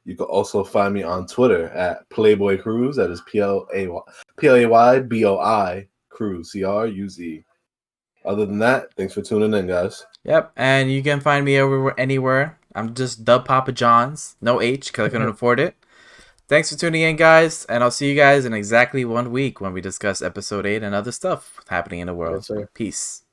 A: You can also find me on Twitter at Playboy Cruz. That is PLAYBOI Cruz, CRUZ. Other than that, thanks for tuning in, guys.
C: Yep, and you can find me anywhere. I'm just the Papa John's. No H, because I couldn't afford it. Thanks for tuning in, guys, and I'll see you guys in exactly 1 week when we discuss episode 8 and other stuff happening in the world.
B: Yes, sir.
C: Peace.